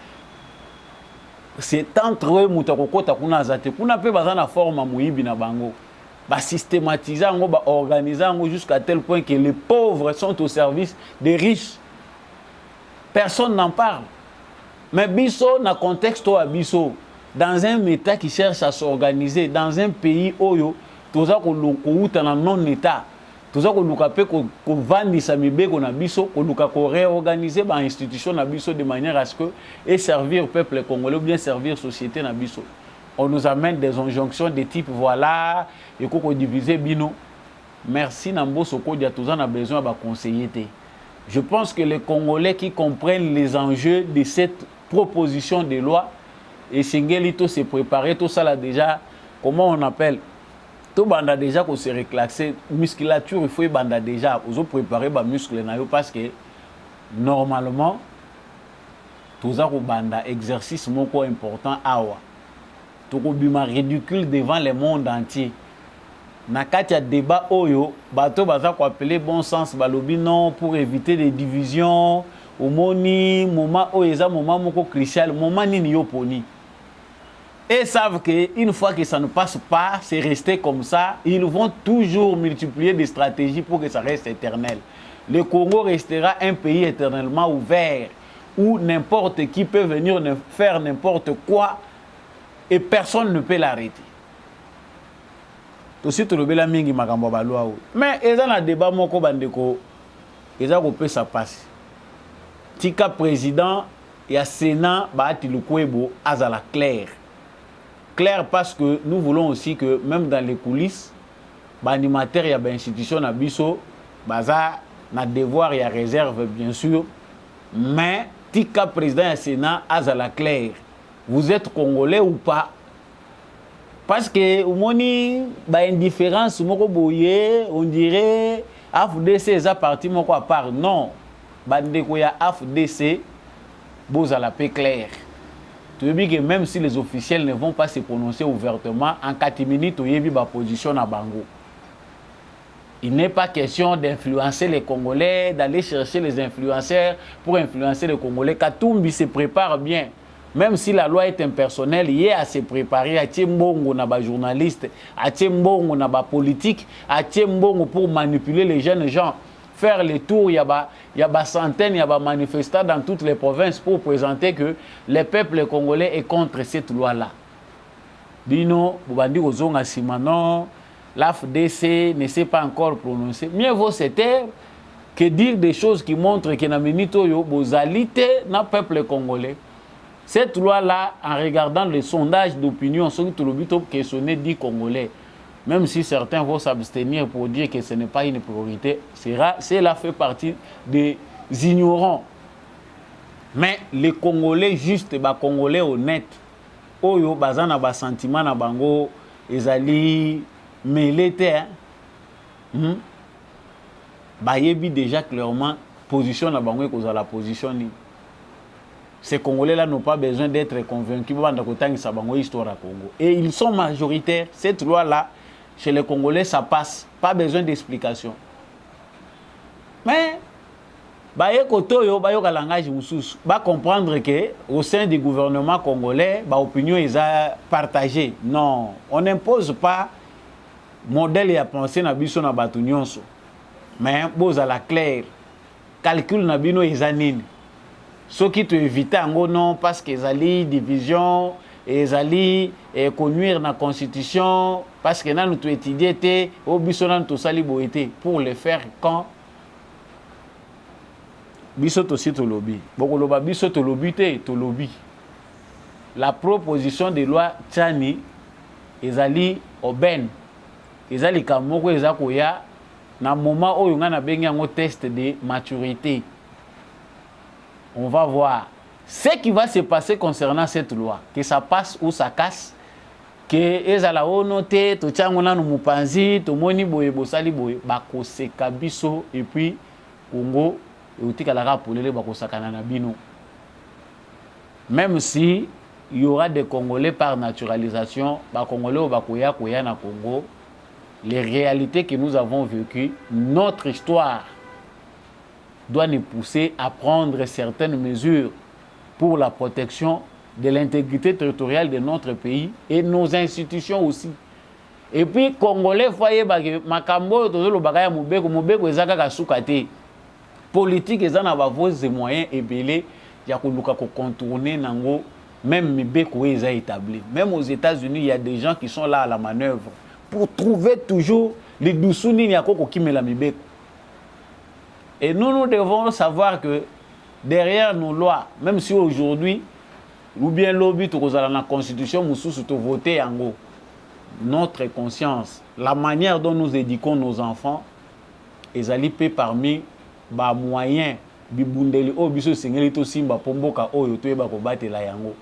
C'est entre eux, mutakokota kuna azate. Kuna pe baza na forme muibi na bango. Ba systématiser ngo, ba organiser ngo jusqu'à tel point que les pauvres sont au service des riches. Personne n'en parle. Mais biso na contexte à biso. Dans un État qui cherche à s'organiser, dans un pays où tout ça qu'on non-État, tout ça qu'on vende sa mibé qu'on a biso, qu'on réorganiser par institution na biso de manière à ce que et servir le peuple congolais ou bien servir la société na biso. On nous amène des injonctions de type voilà et qu'on diviser bino. Merci Nambo Soko dia tout ça a besoin de conseiller. Je pense que les Congolais qui comprennent les enjeux de cette proposition de loi et Singelito s'est préparé, tout ça là déjà, comment on appelle, tout banda déjà qu'on s'est reclassé, musculature, il faut y banda déjà, vous préparer les muscles parce que normalement, tout ça qu'on banda exercice moko important awa, tout qu'on bima ridicule devant le monde entier. Na katia débat oyo, bato baza ko appeler bon sens balobi non pour éviter des divisions, au moni moment oeza moment moko crucial, moment nini yo poni. Et savent qu'une fois que ça ne passe pas, c'est resté comme ça, ils vont toujours multiplier des stratégies pour que ça reste éternel. Le Congo restera un pays éternellement ouvert, où n'importe qui peut venir faire n'importe quoi et personne ne peut l'arrêter. Aussi tout le bela mingi makambo ba loi. Mais eza na débat moko bandeko eza ko peut ça passe. Tika président et à Sénat ba ati lukwebo azala clair. Clair parce que nous voulons aussi que même dans les coulisses ba animateur ya ba institution na biso baza na devoir et à réserve bien sûr, mais tika président et Sénat azala clair. Vous êtes congolais ou pas? Parce que moni ba indifférence moko boye, on dirait AFDC eza parti moko à part. Non, bandeko ya AFDC bozala pe clair. Tu veux dire que même si les officiels ne vont pas se prononcer ouvertement, en 4 minutes oyebi ba position na bango. Il n'est pas question d'influencer les Congolais, d'aller chercher les influenceurs pour influencer les Congolais. Katumbi se prépare bien. Même si la loi est impersonnelle, il y a à se préparer à Tiembongo na ba journaliste, à Tiembongo na ba politique, à Tiembongo pour manipuler les jeunes gens, faire les tours, il y a ba centaines, il y a ba manifestants dans toutes les provinces pour présenter que le peuple congolais est contre cette loi-là. Bino, Boubandi Ozonga Simano, l'AFDC ne s'est pas encore prononcé. Mieux vaut se taire que dire des choses qui montrent que na minito yo bozalité na peuple congolais. Cette loi-là, en regardant les sondages d'opinion, ce que le but est questionné dit congolais, même si certains vont s'abstenir pour dire que ce n'est pas une priorité, cela fait partie des ignorants. Mais les Congolais justes, les Congolais honnêtes, oyo bazana ba sentiment na bango, ezali mêlé bayebi déjà clairement position na bango ko la position ni. Ces Congolais-là n'ont pas besoin d'être convaincus de l'histoire à Congo. Et ils sont majoritaires. Cette loi-là, chez les Congolais, ça passe. Pas besoin d'explication. Mais, comprendre qu'au sein du gouvernement congolais, l'opinion est partagée. Non, on n'impose pas modèle et à penser na biso na batunyonso. Mais, à la claire, calcul na bino ezanini. Ce qui te évite non parce qu'ils allaient division et ils allaient conduire la constitution parce que nous tu étudié au bisonan to salibo été pour le faire quand biso aussi to lobby boko loba biso to lobby to lobby la proposition de loi Tchani ils allaient au ben ils allaient kamoko ezakoya na moment oyo ngana bengi ngo test de maturité. On va voir ce qui va se passer concernant cette loi, que ça passe ou ça casse, que ezala onote to tchangona no mupanzi to moni boye bosali boye bako se kabiso et puis Congo utika la rapolele bako sakana na bino. Même si il y aura des Congolais par naturalisation, ba Congolais au bakoya koya na Congo, les réalités que nous avons vécues, notre histoire doit nous pousser à prendre certaines mesures pour la protection de l'intégrité territoriale de notre pays et nos institutions aussi. Et puis, Congolais, voyez, makambo tozolo bagaya mubeko ezaka kasukate. Politique ezana ba voies et moyens ébélés ya koluka ko contourner nango même mibeko eza établi. Même aux États-Unis, il y a des gens qui sont là à la manœuvre pour trouver toujours les dousouni ya koko kimela mibeko. Et nous devons savoir que derrière nos lois, même si aujourd'hui, ou bien lobby to kozala na constitution mususu to voter yango, notre conscience, la manière dont nous éduquons nos enfants, ezali pe parmi ba moyens bibundeli o biso singeli to simba pomboka oyo to eba ko batela yango.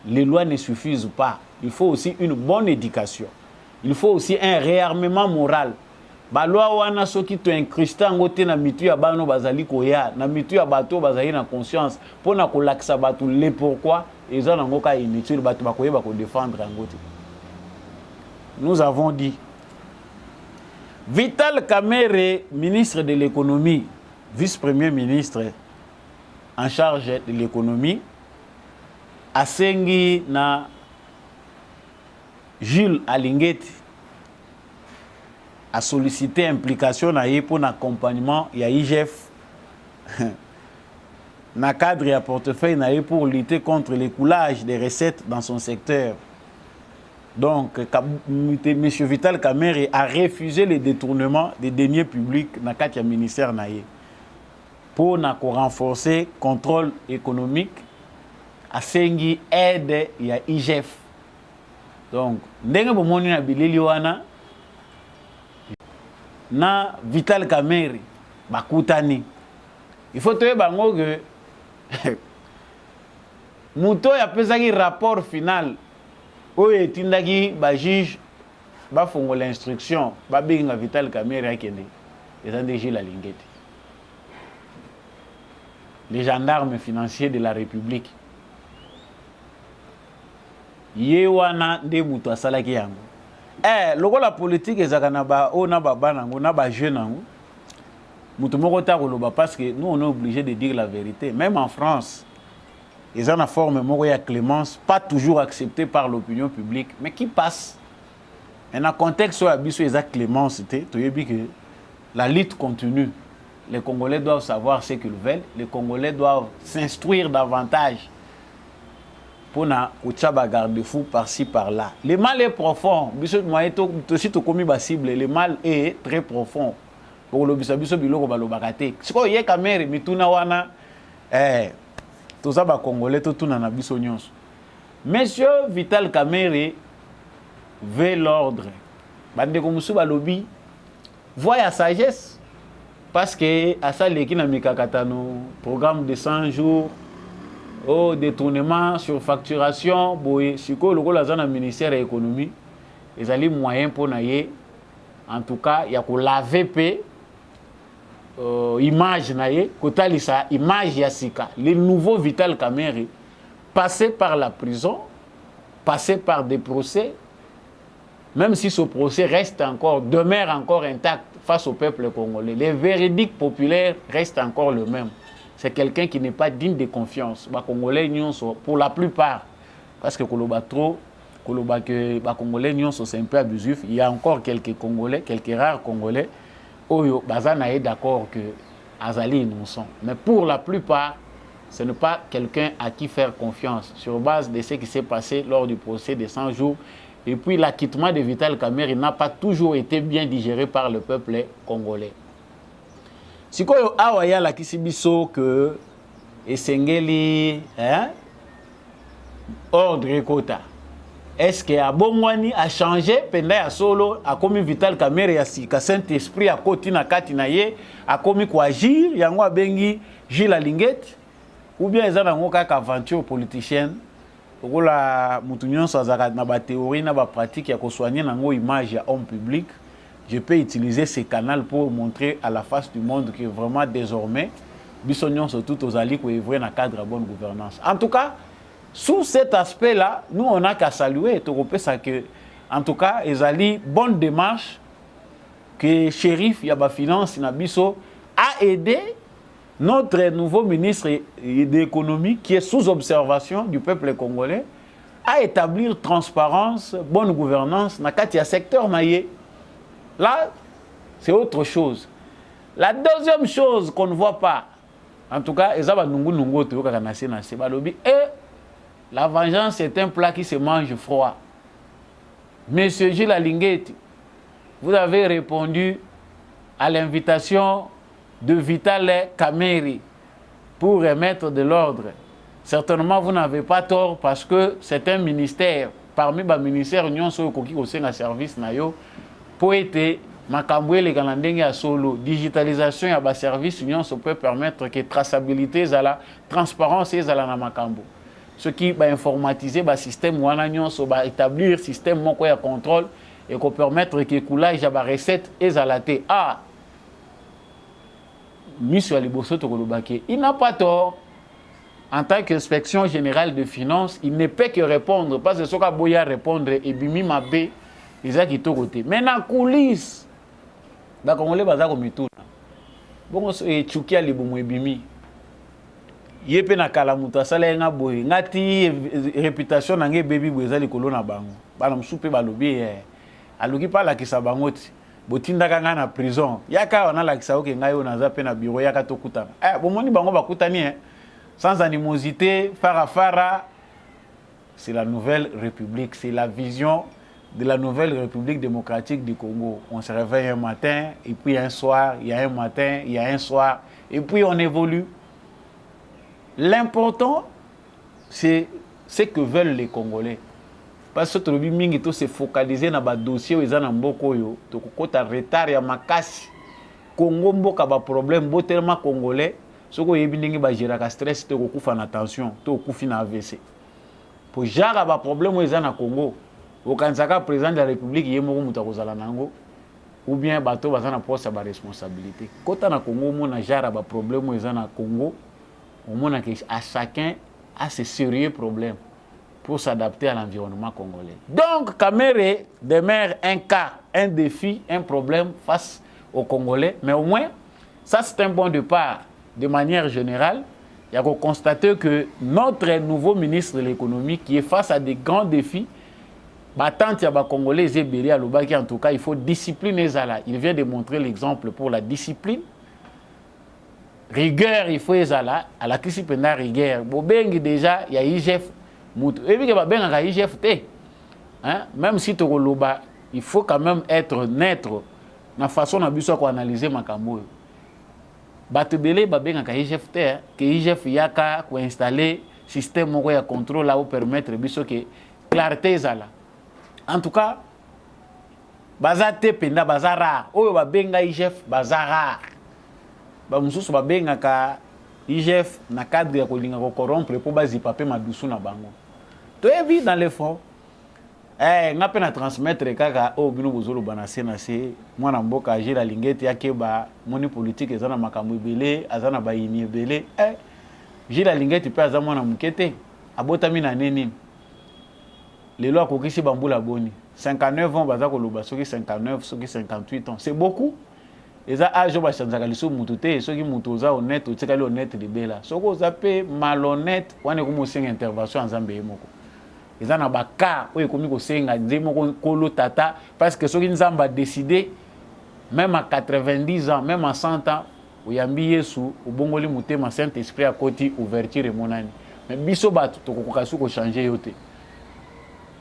Les lois ne suffisent pas. Il faut aussi une bonne éducation. Il faut aussi un réarmement moral. Ba loi wana soki to incruster ngo te na mitu ya bano bazali koya, na mitu ya bato bazali na conscience pona ko laksa bato le pourquoi eza nango ka inutile bato bakoyeba ko défendre yango te. Nous avons dit Vital Kamerhe, ministre de l'économie, vice-premier ministre en charge de l'économie, asengi na Jules Alingeti a sollicité implication na pour l'accompagnement ya IGF na cadre et à portefeuille pour lutter contre l'écoulage des recettes dans son secteur. Donc, M. Vital Kamerhe a refusé le détournement des deniers publics dans le ministère pour renforcer le contrôle économique à Sengi aide et à IGF. Donc, ndenge bomoni na bilili wana na Vital Kamerhe bakutani. Il faut te bango que muto ya pesaki rapport final oyo etindaki ba juge ba fongo l'instruction ba benga Vital Kamerhe akende ezande Gilles Alingeti, les gendarmes financiers de la République. Yewana nde muto asalaki yango. Lokola politique ezaka na ba o na ba banango na ba jeune nango. Muto moko ta koloba parce que nous on est obligé de dire la vérité. Même en France, ils ont une forme moko ya clémence pas toujours acceptée par l'opinion publique, mais qui passe. Et dans le contexte où abiso eza clémence, tu yebi que la lutte continue. Les Congolais doivent savoir ce qu'ils veulent. Les Congolais doivent s'instruire davantage pour na uchaba garde-fou par-ci par-là. Le mal est profond. Le mal est très profond. Pour le biso biloko balobakate. Siko ye Kamerhe mituna wana toza ba Congolais totuna na biso nyonso. Monsieur Vital Kamerhe veut l'ordre. Bande ko musu balobi voya sagesse parce que asa leki na mikakatano programme de 100 jours au détournement sur facturation boye siko lokola za na ministère de l'économie ezali moyen pour naye en tout cas ya ko laver pe image naye kotalisa image ya sika le nouveau Vital Kamerhe passé par la prison, passé par des procès, même si ce procès reste encore, demeure encore intact face au peuple congolais, les véridiques populaires restent encore le même. C'est quelqu'un qui n'est pas digne de confiance. Les Congolais, pour la plupart, parce que les Congolais c'est un peu abusif, il y a encore quelques Congolais, quelques rares Congolais, Oyo Bazana est d'accord que Azali est innocent. Mais pour la plupart, ce n'est pas quelqu'un à qui faire confiance sur base de ce qui s'est passé lors du procès des 100 jours. Et puis l'acquittement de Vital Kamerhe n'a pas toujours été bien digéré par le peuple congolais. Si vous avez la kisibiso que Esengeli ordre et quota. Est-ce que Abongwani a changé pendant ya solo a commis Vital Kamerhe ya sika Saint-Esprit a koti na kati na ye a commis quoi agir yango abengi Gilles Alingeti ou bien ils ont une aventure politicienne où la mutunyon soit na ba théorie na ba pratique ya ko soigner nango image ya homme public. Je peux utiliser ces canaux pour montrer à la face du monde que vraiment désormais bisonyon surtout aux alliés qui œuvrent dans cadre de bonne gouvernance. En tout cas, sous cet aspect-là, nous on a qu'à saluer que en tout cas, ils alliés bonne démarche que shérif Yaba Finance Nabiso a aidé notre nouveau ministre de l'économie qui est sous observation du peuple congolais à établir transparence, bonne gouvernance dans le secteur maillé. Là, c'est autre chose. La deuxième chose qu'on ne voit pas, en tout cas, la vengeance est un plat qui se mange froid. Monsieur Gilles Alingeti, vous avez répondu à l'invitation de Vital Kamerhe pour remettre de l'ordre. Certainement, vous n'avez pas tort parce que c'est un ministère. Parmi les ministères, nous avons un service pour être Makamboué les Galandenge à solo. Digitalisation et à service, nous peut permettre que traçabilité, la transparence et la Makambo. Ce qui va informatiser le système, va établir le système de contrôle et qu'on permettre que coulage de recette et la thé. Ah, Monsieur Aliboso Tokolobake, il n'a pas tort. En tant qu'Inspection générale de finances, il ne peut que répondre. Parce que ce qu'il boya répondre et bimi mabé, ils ont quitté côté. Mais dans la coulisse, bah quand on les bazar comme tout, bon et chukia les boumou et bimi. Yepe na kalamuta sala nga boy ngati réputation na nge baby boy ezali kolona bango. Bana msupe balobi aluki pa la kisa bangoti. Botinda kanga na prison. Yaka wana la kisa oke ngai ona za pe na bureau yaka tokutana. Bomoni bango bakutani sans animosité, Farafara, c'est la nouvelle République, c'est la vision de la nouvelle République démocratique du Congo. On se réveille un matin, et puis un soir, il y a un matin, il y a un soir, et puis on évolue. L'important, c'est ce que veulent les Congolais. Parce que tout le monde se focaliser dans le dossier où ils ont un beaucoup de retard et makasi. Congo mboka ba problème bo tellement congolais soko yebindingi ba gérer ka stress te ko kufa na tension to kufi na AVC. Pour jara ba problème où ils ont na Congo. Au Kanzaka président de la République yemo muta kozala nango ou bien bato bazana poste ba responsabilité. Kota na Congo mo na jara ba problème où ils ont na Congo. On mona que à chacun a ses sérieux problèmes pour s'adapter à l'environnement congolais. Donc, Kamere demeure un cas, un défi, un problème face aux Congolais. Mais au moins, ça c'est un bon départ. De manière générale, il y a qu'à constater que notre nouveau ministre de l'économie, qui est face à des grands défis, tant qu'il y a Congolais, en tout cas, il faut discipliner ça. Il vient de montrer l'exemple pour la discipline. Rigueur, il faut ça à la crise pendant rigueur. Bobengi déjà, il y a IGF. Même si tu as il faut quand même être neutre dans la façon dont analyser ma cambo. Batebele babenga ka IGF que IGF yaka ko installer système moko ya contrôle là pour permettre biso que clarté zala. En tout cas, bazate penda bazara oyo babenga IGF bazara. Ba mususu babenga ka IGF na cadre ya kolinga ko corrompre pour bazipa pe madusu na bango. Tu es vu dans l'effort. On a pu transmettre kaka au bino bozolo banase na se mwana mboka jira lingeti yake ba moni politique ezana makambo ebele azana ba yini ebele jira lingeti pe azana mwana mukete abotami na nini lelo akokisi bambula boni 59 ans baza koloba soki 59 soki 58 ans c'est beaucoup eza âge ba chanzaka liso mutu te soki mutu oza honnête otikali honnête libela soko oza pe malhonnête wane kumosenga intervention en Zambie moko eza na baka oyo komi kosenga nzemoko kolo tata parce que soki nzamba décidé même à 90 ans même à 100 ans oyambi Yesu obongoli mutema Saint-Esprit à côté ouverture monani mais biso bato tokokoka su ko changer yote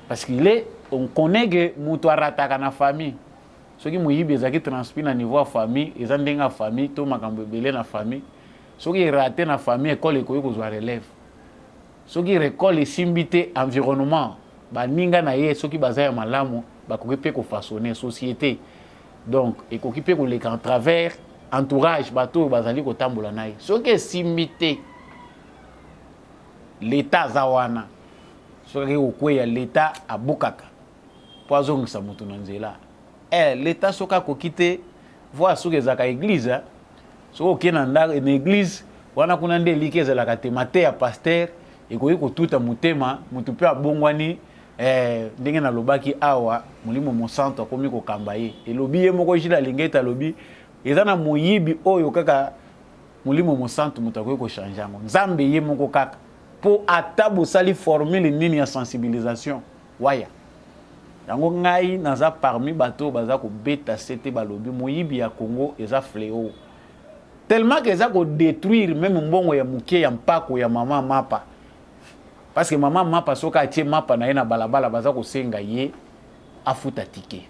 parce qu'il est on connaît que mutu arataka na famille soki moyibi ezaki transmis na niveau ya famille eza ndenga famille to makambo ebele na famille soki raté na famille école ekoki kozwa relève soki récolte esimbi te environnement baninga na ye soki baza ya malamu bakoki mpe kofaçonner société donc ekoki mpe koleka en travers entourage bato oyo bazali kotambola na ye soki esimbi te l'état aza wana soki okweya l'état abukaka mpo azongisa moto na nzela l'état soki akoki te voi soki ezalaka église soki okei na église wana kuna nde eliki ezalaka te mate ya paster ekoki kotuta mutema mutu pe abongwani ndenge na lobaki awa mulimo mosanto akomi kokamba ye elobi ye moko jila lingeta alobi eza na moyibi oyo kaka mulimo mosanto mutu akoki kochanger yango nzambe ye moko kaka po ata bosali formule nini ya sensibilisation waya yango ngai naza parmi bato baza kobeta sete balobi moyibi ya Congo eza fléau tellement que eza ko détruire même mbongo ya muke ya mpako ya mama mapa parce que maman mapa soka atie mapa na ye na balabala baza kosenga ye afuta tike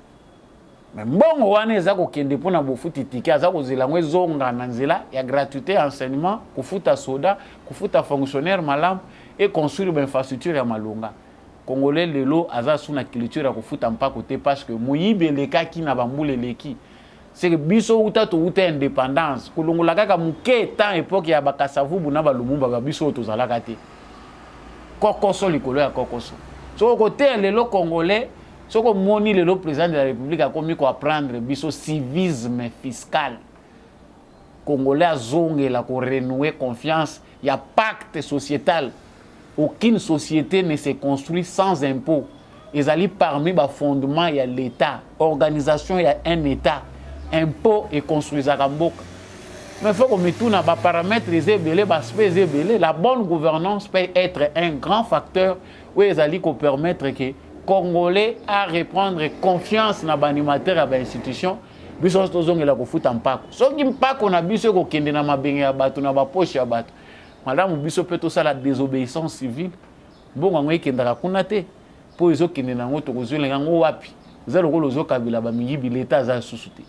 mais mbongo wana eza kokende mpona bofuti tike aza kozela ngo ezonga na nzela ya gratuité enseignement kofuta soda kofuta fonctionnaire malamu et construire infrastructure ya malonga congolais lelo aza suna culture ya kofuta mpako te parce que moyibi elekaki na bambula eleki c'est que biso uta to uta indépendance kolongola kaka muke temps époque ya bakasavubu na balumumba biso tozalaka te kokoso likolo ya kokoso soko côté lelo congolais soko moni lelo président de la république a komi ko apprendre biso civisme fiscal congolais azongela ko renouer confiance ya pacte sociétal aucune société ne se construit sans impôt ezali parmi ba fondement ya l'état organisation ya un état impôt et construisaka mboka. Mais il faut que nous tourne à paramètres les la bonne gouvernance peut être un grand facteur où ils allaient permettre que les Congolais à reprendre confiance dans l'animateur et l'institution. Nous avons fait un pako. Ce qui est un pako, on a vu que nous avons fait un poche. Madame biso peut ça la désobéissance civile. Bon ngwe kendaka kuna te. Po izo kende nango to kozuela ngo wapi. Zalo ko lozo kabila ba miyibi l'état za susute.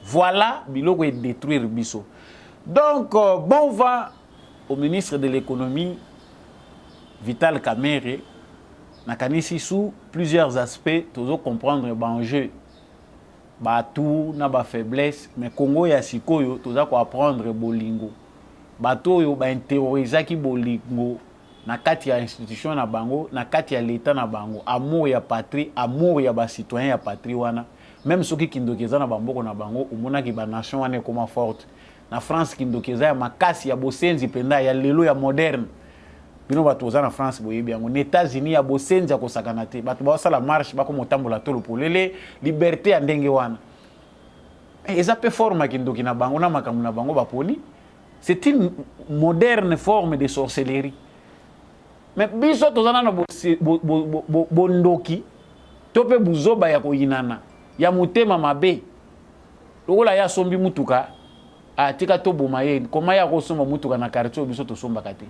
Voilà biloko et détruire biso. Donc bon vent au ministre de l'économie Vital Kamerhe nakanisi sous plusieurs aspects toujours comprendre l'enjeu. Ba tout na ba faiblesse mais Congo ya sikoyo toza ko apprendre bolingo. Bato yo ba terrorisaki bolingo na kati ya institution na bango na kati ya l'état na bango amour ya patrie amour ya ba citoyen ya patrie wana même soki kindokeza na bamboko na bango umona ki ba nation wana comme forte na France kindokeza ya makasi ya bosenzi penda ya lelo ya moderne bino bato za na France boyebi yango na États-Unis ya bosenzi ya kosakana te bato ba sala marche ba ko motambola tolo polele liberté ya ndenge wana eza pe forme kindoki na bango na makamu na bango baponi. C'est une moderne forme de sorcellerie. Mais biso tozana na bondoki tope buzoba ya koyinana ya mutema mabe lokola ya sombi mutuka atika to bomaye koma ya kosomba mutuka na quartier biso to somba kate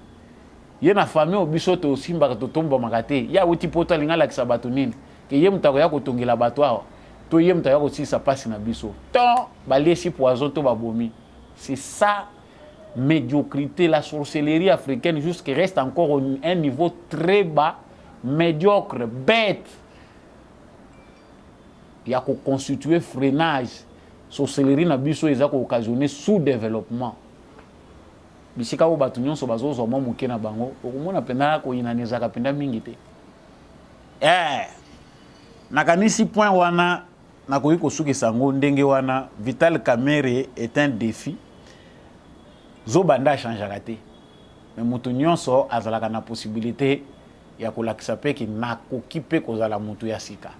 ye na famille biso to simba to tomba makate ya uti pota lingala kisabatu nini ke ye mutako ya kotongela bato awa to ye mutako ya kosisa pasi na biso to balesi poison to babomi. C'est ça médiocrité, la sorcellerie africaine jusqu'à reste encore un niveau très bas, médiocre, bête. Il y a qu'à constituer freinage. Sorcellerie na biso ils a occasionné sous-développement. Bisika o batunyon so bazo zo momuke na bango, okomona penda ko inaneza ka penda mingi te. Nakanisi point wana nakoki kosuki sango ndenge wana Vital Kamerhe est un défi. Zobanda changera te. Mais mutu nyonso azalaka na possibilité ya kolakisa pe ki nakoki pe kozala mutu ya sika.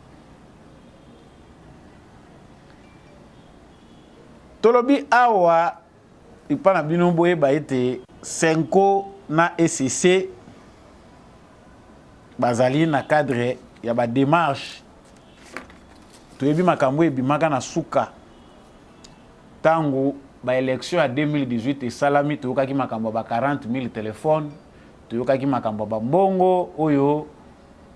Tolobi awa ipana bino boye ba ete Senko na ECC bazali na cadre ya ba démarche toyebi makambo ebimaka na suka tango ba élection à 2018 et salami toyokaki makambo ba 40 000 téléphones toyokaki makambo ba mbongo oyo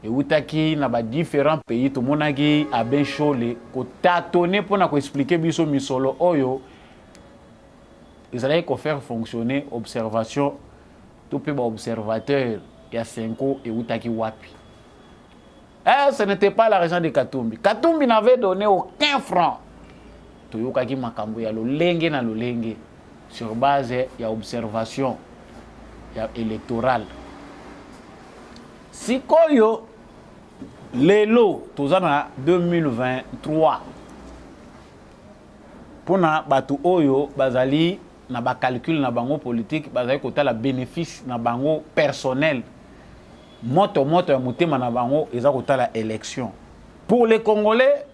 eutaki na ba différents pays tomonaki a ben chole ko tâtonner pour na ko expliquer biso misolo oyo ezalaki ko faire fonctionner observation to pe ba observateur ya Senko eutaki wapi. Ce n'était pas l'argent de Katumbi. Katumbi n'avait donné aucun franc. Toyokaki makambo ya lolenge na lolenge sur base ya observation ya électorale. Sikoyo lelo tozana 2023 pona batu oyo bazali na ba calcul na bango politique bazali kotala bénéfice na bango personnel moto ya mutema na bango eza kotala élection. Pour les Congolais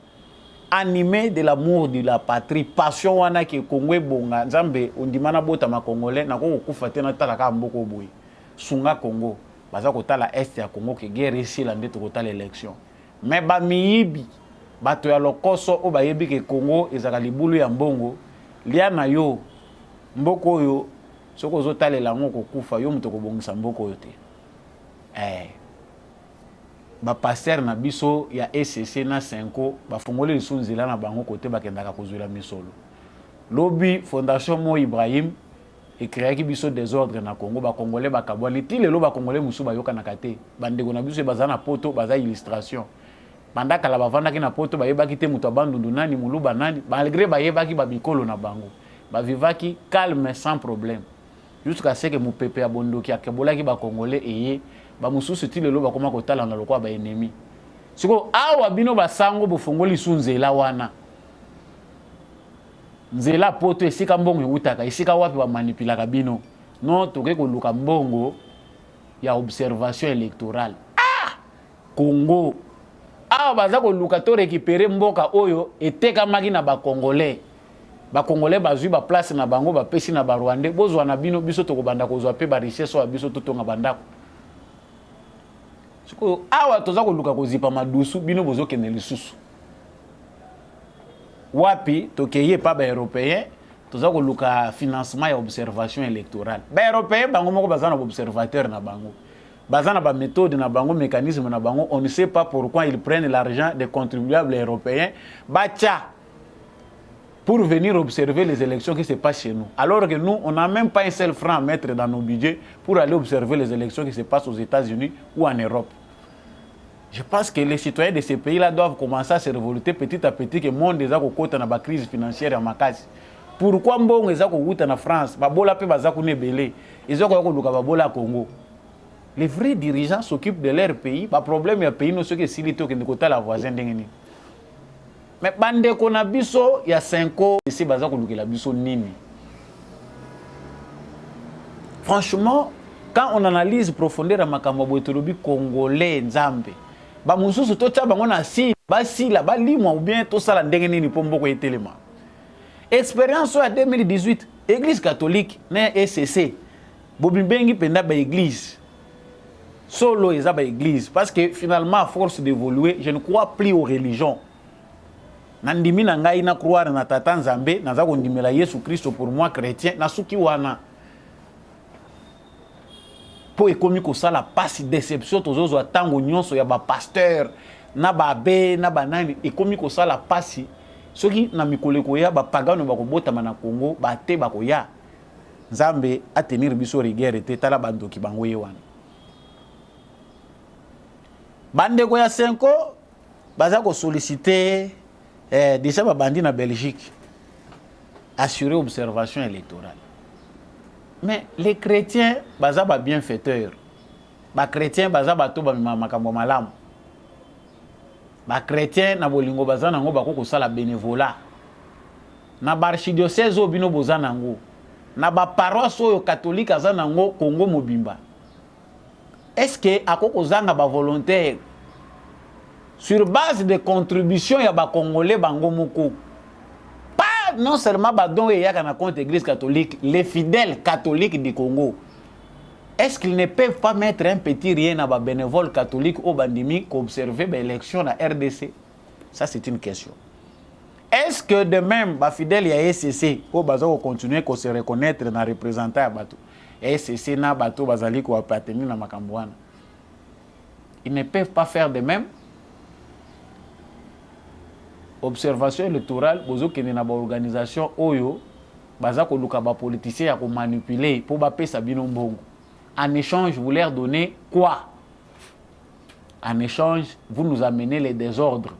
animé de l'amour de la patrie, passion wana ki Congo bonga nzambe ondimana bota ma Congolais na ko kufa te na tala ka mboko boy sunga Congo baza kotala est ya Congo ke guerre ici la ndeto kotala élection. Mais ba miyibi bato ya lokoso o bayebi ke Congo ezaka libulu ya mbongo lia na yo mboko yo soko zotala la ngo kufa yo mutoko bongisa mboko yo te. Ba passer na biso ya ECC na Senko ba fongole lisunzila na bango kote bakendaka kozwela misolo. Lobi Fondation Mo Ibrahim e créaki biso désordre na Congo ba Congolais ba kabwani ti lelo ba Congolais musu ba yoka na kate bandeko na biso baza na poto baza illustration. Banda kala bavandaki na poto ba yebaki te mutu abandundu nani muluba nani malgré ba yebaki ba bikolo na bango. Ba vivaki calme sans problème. Jusqu'à ce que mu pepe abondoki akebolaki ba Congolais eye ba mususu ti lelo bakoma kotala na lokwa ba ennemi. Siko awa bino basango bofongoli sunzela wana. Nzela poto esika mbongo utaka esika wapi ba manipulaka bino. Non toke ko luka mbongo ya observation électorale. Congo. Awa baza ko luka to récupérer mboka oyo eteka maki na ba Congolais. Ba Congolais bazui ba place na bango ba pesi na ba Rwandais bozwa na bino biso to ko banda ko zwa pe ba richesse wa biso to tonga bandako. Siko awa toza ko luka ko zipa madusu bino bozo kene lisusu. Wapi tokeye pa ba européen toza koluka financement ya observation électorale ba européen bango moko bazana observateur na bango bazana ba méthode na bango mécanisme na bango on ne sait pas pourquoi ils prennent l'argent des contribuables européens bacha pour venir observer les élections qui se passent chez nous alors que nous on n'a même pas un seul franc à mettre dans nos budgets pour aller observer les élections qui se passent aux États-Unis ou en Europe. Je pense que les citoyens de ces pays-là doivent commencer à se révolter petit à petit que le monde est dans la crise financière à Makasi. Pourquoi mbongo eza ko wuta na France babola pe baza ko nebele ils ont ko luka babola Congo. Les vrais dirigeants s'occupent de leur pays, ba problème ya pays no ceux qui silito ke ndikota la voisin ndengeni. Mais bande ko na biso ya 5 ans ici baza ko lukela biso nini. Franchement, quand on analyse profondeur à makambo boetolobi congolais nzambe ba mususu to tsa bango na si ba sila ba limwa ou bien to sala ndengeni ni pombo ko etelema. Expérience en 2018, Église catholique, na ECC, Bobimbengi penda ba église. Solo eza ba église parce que finalement à force d'évoluer, je ne crois plus aux religions. Nandimi na ngai na croire na tata Nzambe, naza kondimela Yesu Christ pour moi chrétien, na suki wana. Po ekomi ko sala pasi déception tozozo tango nyonso ya ba pasteur, na ba abbé, na ba nani, ekomi ko sala pasi. Soki na mikolo koya ba pagano bakobotama na Congo bate bakoya Nzambe a tenir biso rigueur te tala bandoki bango ye wana bande ko ya 5 baza ko solliciter déjà ba bandi na Belgique assurer observation électorale mais les chrétiens baza ba bienfaiteurs ba chrétiens baza bato ba makambo malamu ba chrétien na bolingo bazana ngo bako kosala bénévolat na ba archidiocèse obino bozana ngo na ba paroisse oyo catholique azana ngo Congo mobimba est-ce que akoko zanga ba volontaire sur base de contribution ya ba congolais bango moko pas non seulement ba don ya kana compte église catholique les fidèles catholiques du Congo. Est-ce qu'ils ne peuvent pas mettre un petit rien à des bénévoles catholiques au bandimi qui observent l'élection à la RDC? Ça, c'est une question. Est-ce que de même, les fidèles à SCC, au bateau continuer à se reconnaître dans les représentants à bateau, SCC na bateau bazali ko appartenir na makambwana? Ils ne peuvent pas faire de même. Observation électorale, bozo kene na ba organisation oyo baza ko luka ba politicien ya ko manipuler pour ba pesa bino mbongo. En échange, vous leur donnez quoi? En échange, vous nous amenez les désordres.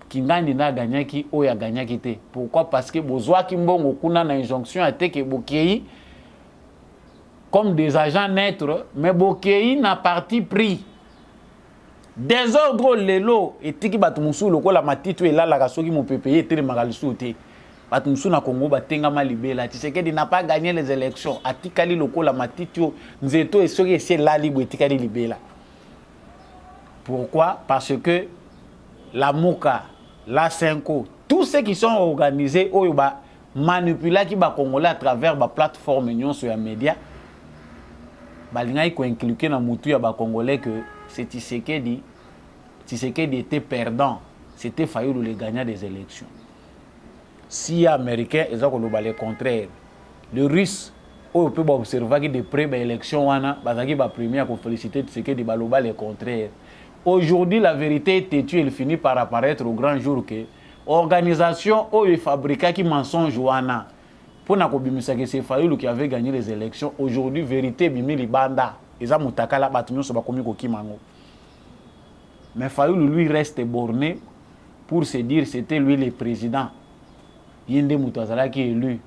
Kingani na ganyaki, oya ganyaki te. Pourquoi? Parce que bozwa kimbongo kuna na injonction à te ke bokei comme des agents neutres, mais bokei na parti pris. Désordre lelo etiki batumusu lokola matito elala kasoki mo pepeye tele magalisu te. Batumsu na Congo batenga malibela Tshisekedi n'a pas gagné les élections atikali lokola matitio nzeto et soki esi lali bo etikali libela. Pourquoi? Parce que la Moka, la Senko, tous ceux qui sont organisés oyo ba manipula ki ba congolais à travers ba plateforme union sur les médias balinga ko inclure na mutu ya ba congolais que c'est Tshisekedi était perdant, c'était Fayulu le gagnant des élections. Si les Américains ils ont le contraire, le Russe, on peut observer que de près l'élection wana, bazaki ba premier à féliciter Tshisekedi baloba le contraire. Aujourd'hui la vérité est têtue, elle finit par apparaître au grand jour que organisation oyo fabriquée qui mensonge wana pour na kobimisa que c'est Fayulu qui avait gagné les élections. Aujourd'hui vérité bimi libanda, eza mutakala batunyo so bakomi ko kimango. Mais Fayulu lui reste borné pour se dire c'était lui le président. Yende Moutazala qui est élu,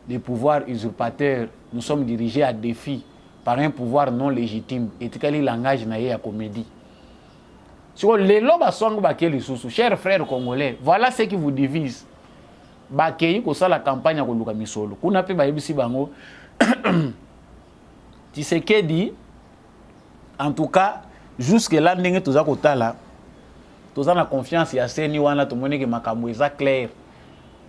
des pouvoirs usurpateurs, nous sommes dirigés à défi par un pouvoir non légitime. Et quel langage n'a ya comédie. Sur les lobes à song bakeli sous, chers frères congolais, voilà ce qui vous divise. Bakei ko la campagne à Koluka Misolo. Kuna pe ba yebisi bango. Tshisekedi, en tout cas, jusque là ndenge toza kotala, toza na confiance ya seni wana to moneke makambo eza clair.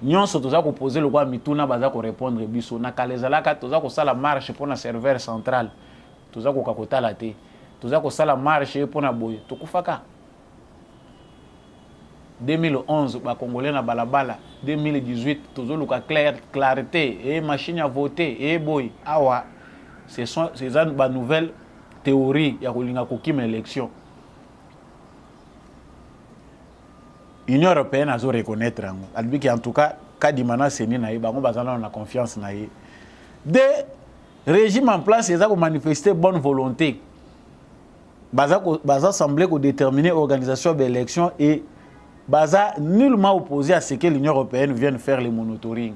Nyonso toza ko poser le quoi mituna baza ko répondre biso na kalezalaka toza ko sala marche pour na serveur central toza ko kakotala te toza ko sala marche pour na boye tokufaka 2011 ba congolais na balabala 2018 tozoluka clarté et machine à voter et boy awa ce sont ces ba nouvelles théories ya kolinga kokima élection. Union européenne a zo reconnaître ngo albi en tout cas kadimana seni na bango bazana na confiance na ye de régime en place eza ko manifester bonne volonté baza semblé ko déterminer organisation de l'élection et baza nullement opposé à ce que l'Union européenne vienne faire le monitoring.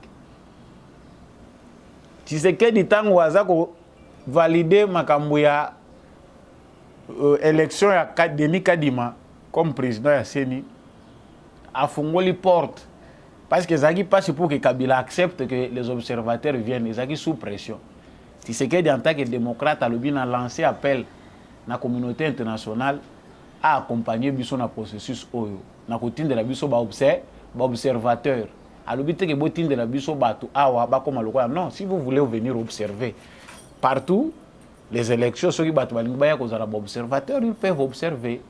Tshisekedi tango waza ko valider makambo ya élection ya Denis Kadima comme président ya Seni a fongoli porte parce que Zaki passe pour que Kabila accepte que les observateurs viennent, Zaki sous pression. Tshisekedi en tant que démocrate a lancé appel na communauté internationale à accompagner biso na processus oyo na kotinde la biso ba observateur alobi te ke botinde la biso batu awa ba koma lokola non si vous voulez venir observer partout les élections soki batu balingi ba ya kozala ba observateur ils peuvent observer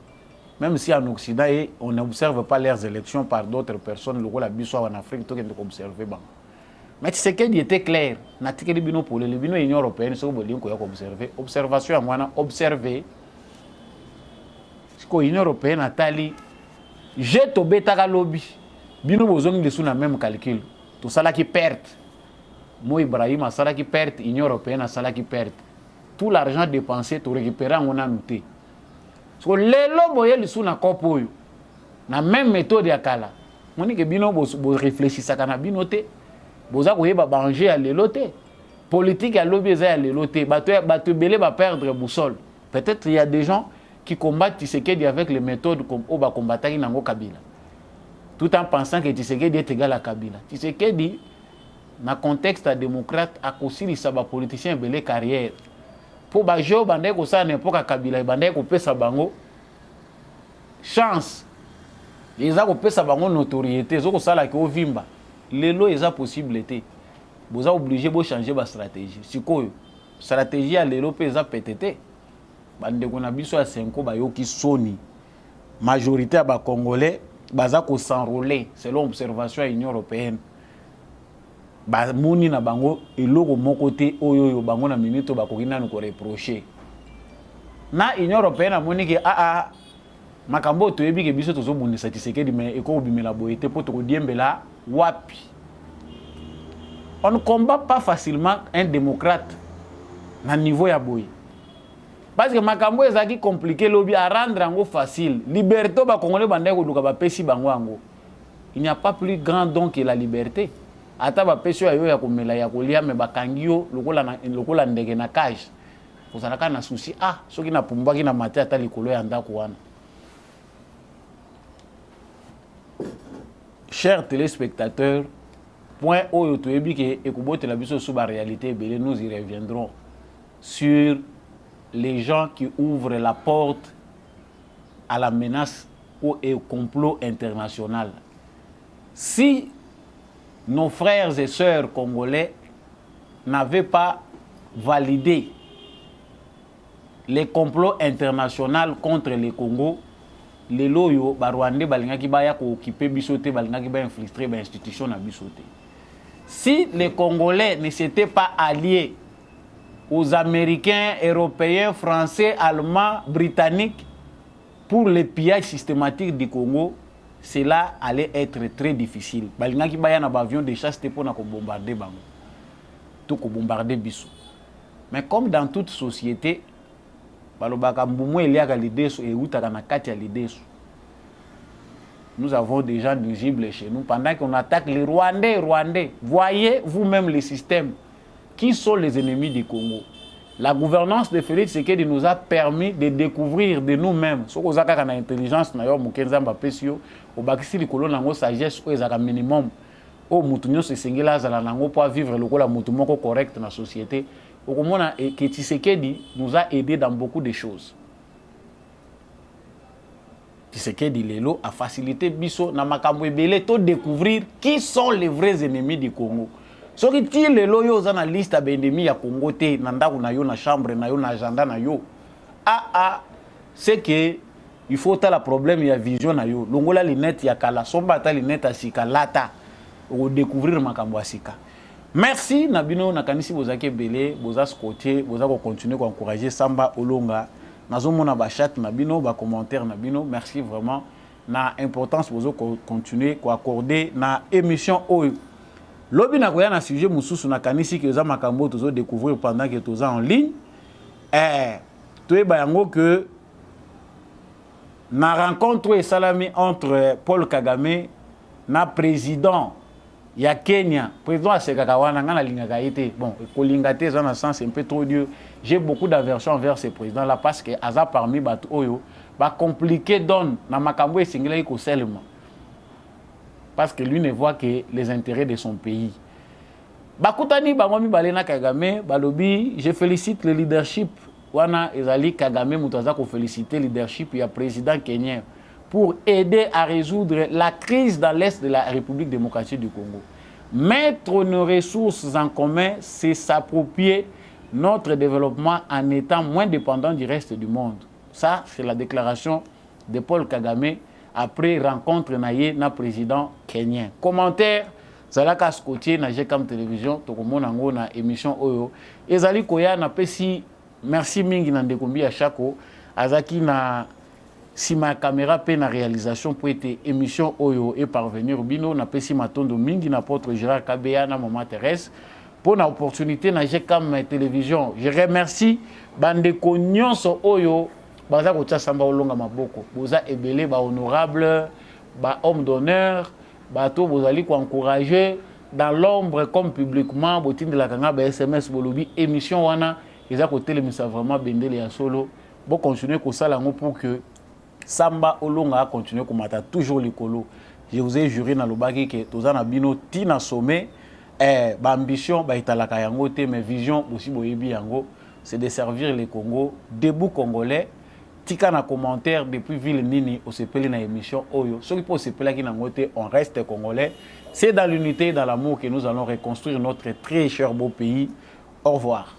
même si en Occident on n'observe pas leurs élections par d'autres personnes lokola biso en Afrique to kende ko observer ba mais c'est qu'il était clair na tikeli bino pour le bino Union européenne so bolingi ko ya observer observation ya mwana observer ko Union européenne atali j'ai tombé ta lobby bino bozongi dessous na même calcul tout ça là qui perte moi Ibrahim a ça là qui perte Union européenne a ça là qui perte tout l'argent dépensé to récupérer on a noté so lelo boye dessous na kopo yo na même méthode ya kala moni ke bino bo réfléchissaka na bino te boza ko yeba banger à lelo te politique à lobby za ya lelo te bato belé ba perdre boussole peut-être il y a des gens qui combattent Tshisekedi avec les méthodes comme Oba combattant Nango Kabila. Tout en pensant que Tshisekedi est égal à Kabila. Tshisekedi, dans le contexte démocrate, a aussi les politiciens belé carrière. Pour Bajo, Bandé, ko sa n'importe Kabila, Bandé, ko pe sa bango chance. Les a ko pe sa bango notoriété, zo ko sa la ko vimba. Lelo eza possibilité. Vous êtes obligé de changer votre stratégie. Si quoi stratégie à lelo pe eza PTT. Bande ko na biso ya 5 bayoki soni majorité ba congolais baza ko s'enrôler selon observation ya Union européenne ba moni na bango eloko moko te oyo bango na minute ba ko kinana ko reprocher na Union européenne amoni ke makambo to yebi ke biso tozo bundisa Tshisekedi mais eko bimela boyete poto ko diembela wapi. On ne combat pas facilement un démocrate na niveau ya boy. Parce que makambo ezaki compliqué lobby à rendre ango facile. Liberté ba congolais bandé ko duka ba pesi bango ango. Il n'y a pas plus grand don que la liberté. Ata ba pesi yo ya komela ya kolia me bakangio lokola ndege na cage. Kozalaka na souci soki na pumbaki na mate ata likolo ya ndako wana. Chers téléspectateurs, point oyo toyebi ke ekobote la biso sous ba réalité belé nous y reviendrons sur les gens qui ouvrent la porte à la menace ou au complot international. Si nos frères et sœurs congolais n'avaient pas validé les complots internationaux contre le Congo, les loyo ba Rwandais balingaki baya ko occuper bisoté balingaki ba infiltrer ba institution na bisoté. Si les Congolais ne s'étaient pas alliés aux Américains, Européens, Français, Allemands, Britanniques pour le pillage systématique du Congo, cela allait être très difficile. Balingaki baya na avion de chasse pour na ko bombarder bango. Tout ko bombarder biso. Mais comme dans toute société, balobaka mbumu eliaka lideso et utaka na kati ya lideso. Nous avons des gens nuisibles chez nous pendant qu'on attaque les Rwandais. Voyez vous-même les systèmes. Qui sont les ennemis du Congo? La gouvernance de Félix Tshisekedi nous a permis de découvrir de nous-mêmes. Ce qu'on a comme intelligence, d'ailleurs, Mukenza Mbapesio, au bakisi likolo nango sagesse, au ezaka minimum, au mutunyo se singela zala nango pour vivre le la mutumoko correct dans la société. Au moment que Tshisekedi nous a aidé dans beaucoup de choses. Tshisekedi lelo a facilité biso na makambo ebele to découvrir qui sont les vrais ennemis du Congo. Ce qui tire les loyaux dans la liste d'ennemis ya Congo te nanda na yo na chambre na yo na agenda na yo c'est que il faut ta la problème il y a vision na yo longola linette ya kala somba ta linette asika lata au découvrir makambo asika. Merci Nabino nakanisi bozake belé boza côté boza ko continuer ko encourager Samba Olonga nazomona ba chat Nabino ba commentaire Nabino merci vraiment na importance bozo continuer ko accorder na émission oyo lobi na koya na sujet mususu nakanisi que za makambo tozo découvrir pendant que toza en ligne toyeba yango que na rencontre et salami entre Paul Kagame na président ya Kenya, président a Sekakawana, ngana lingaka été. Bon, kolingate dans un sens un peu trop dur. J'ai beaucoup d'aversion envers ce président-là parce que aza parmi batu oyo, ba compliqué donne na makambo et singla iko seulement. Parce que lui ne voit que les intérêts de son pays. Bakutani bangomi balena Kagame, balobi, je félicite le leadership. Wana ezali Kagame mutaza ko féliciter leadership ya président kenyan pour aider à résoudre la crise dans l'est de la République démocratique du Congo. Mettre nos ressources en commun, c'est s'approprier notre développement en étant moins dépendant du reste du monde. Ça, c'est la déclaration de Paul Kagame après rencontre naye na président kenyan. Commentaire, zalaka skotier na Jekam Télévision, tokomona ngo na émission oyo. Ezali koya na pesi merci mingi na ndekombi ya chako azaki na si ma caméra pe na réalisation pour être émission oyo et parvenir bino na pesi matondo mingi na porte Gérard Kabeya na maman Thérèse pour na opportunité na Jekam Télévision. Je remercie bande nyonso oyo baza ko tia Samba Olonga maboko boza ebele ba honorable ba homme d'honneur ba to bozali ko encourager dans l'ombre comme publiquement botinde la kanga ba SMS bolobi émission wana eza ko télémisa vraiment bendele ya solo bon continuer ko sala ngo pour que Samba Olonga continue comme mata toujours l'écolo. Je vous ai juré dans le bagage que tozana bino tina sommet ba ambition ba italaka yango te mais vision aussi boyebi yango c'est de servir les Congo debout congolais tika na commentaire depuis ville nini au sepeli na émission oyo ceux qui pour sepela ki na ngote on reste congolais c'est dans l'unité et dans l'amour que nous allons reconstruire notre très cher beau pays. Au revoir.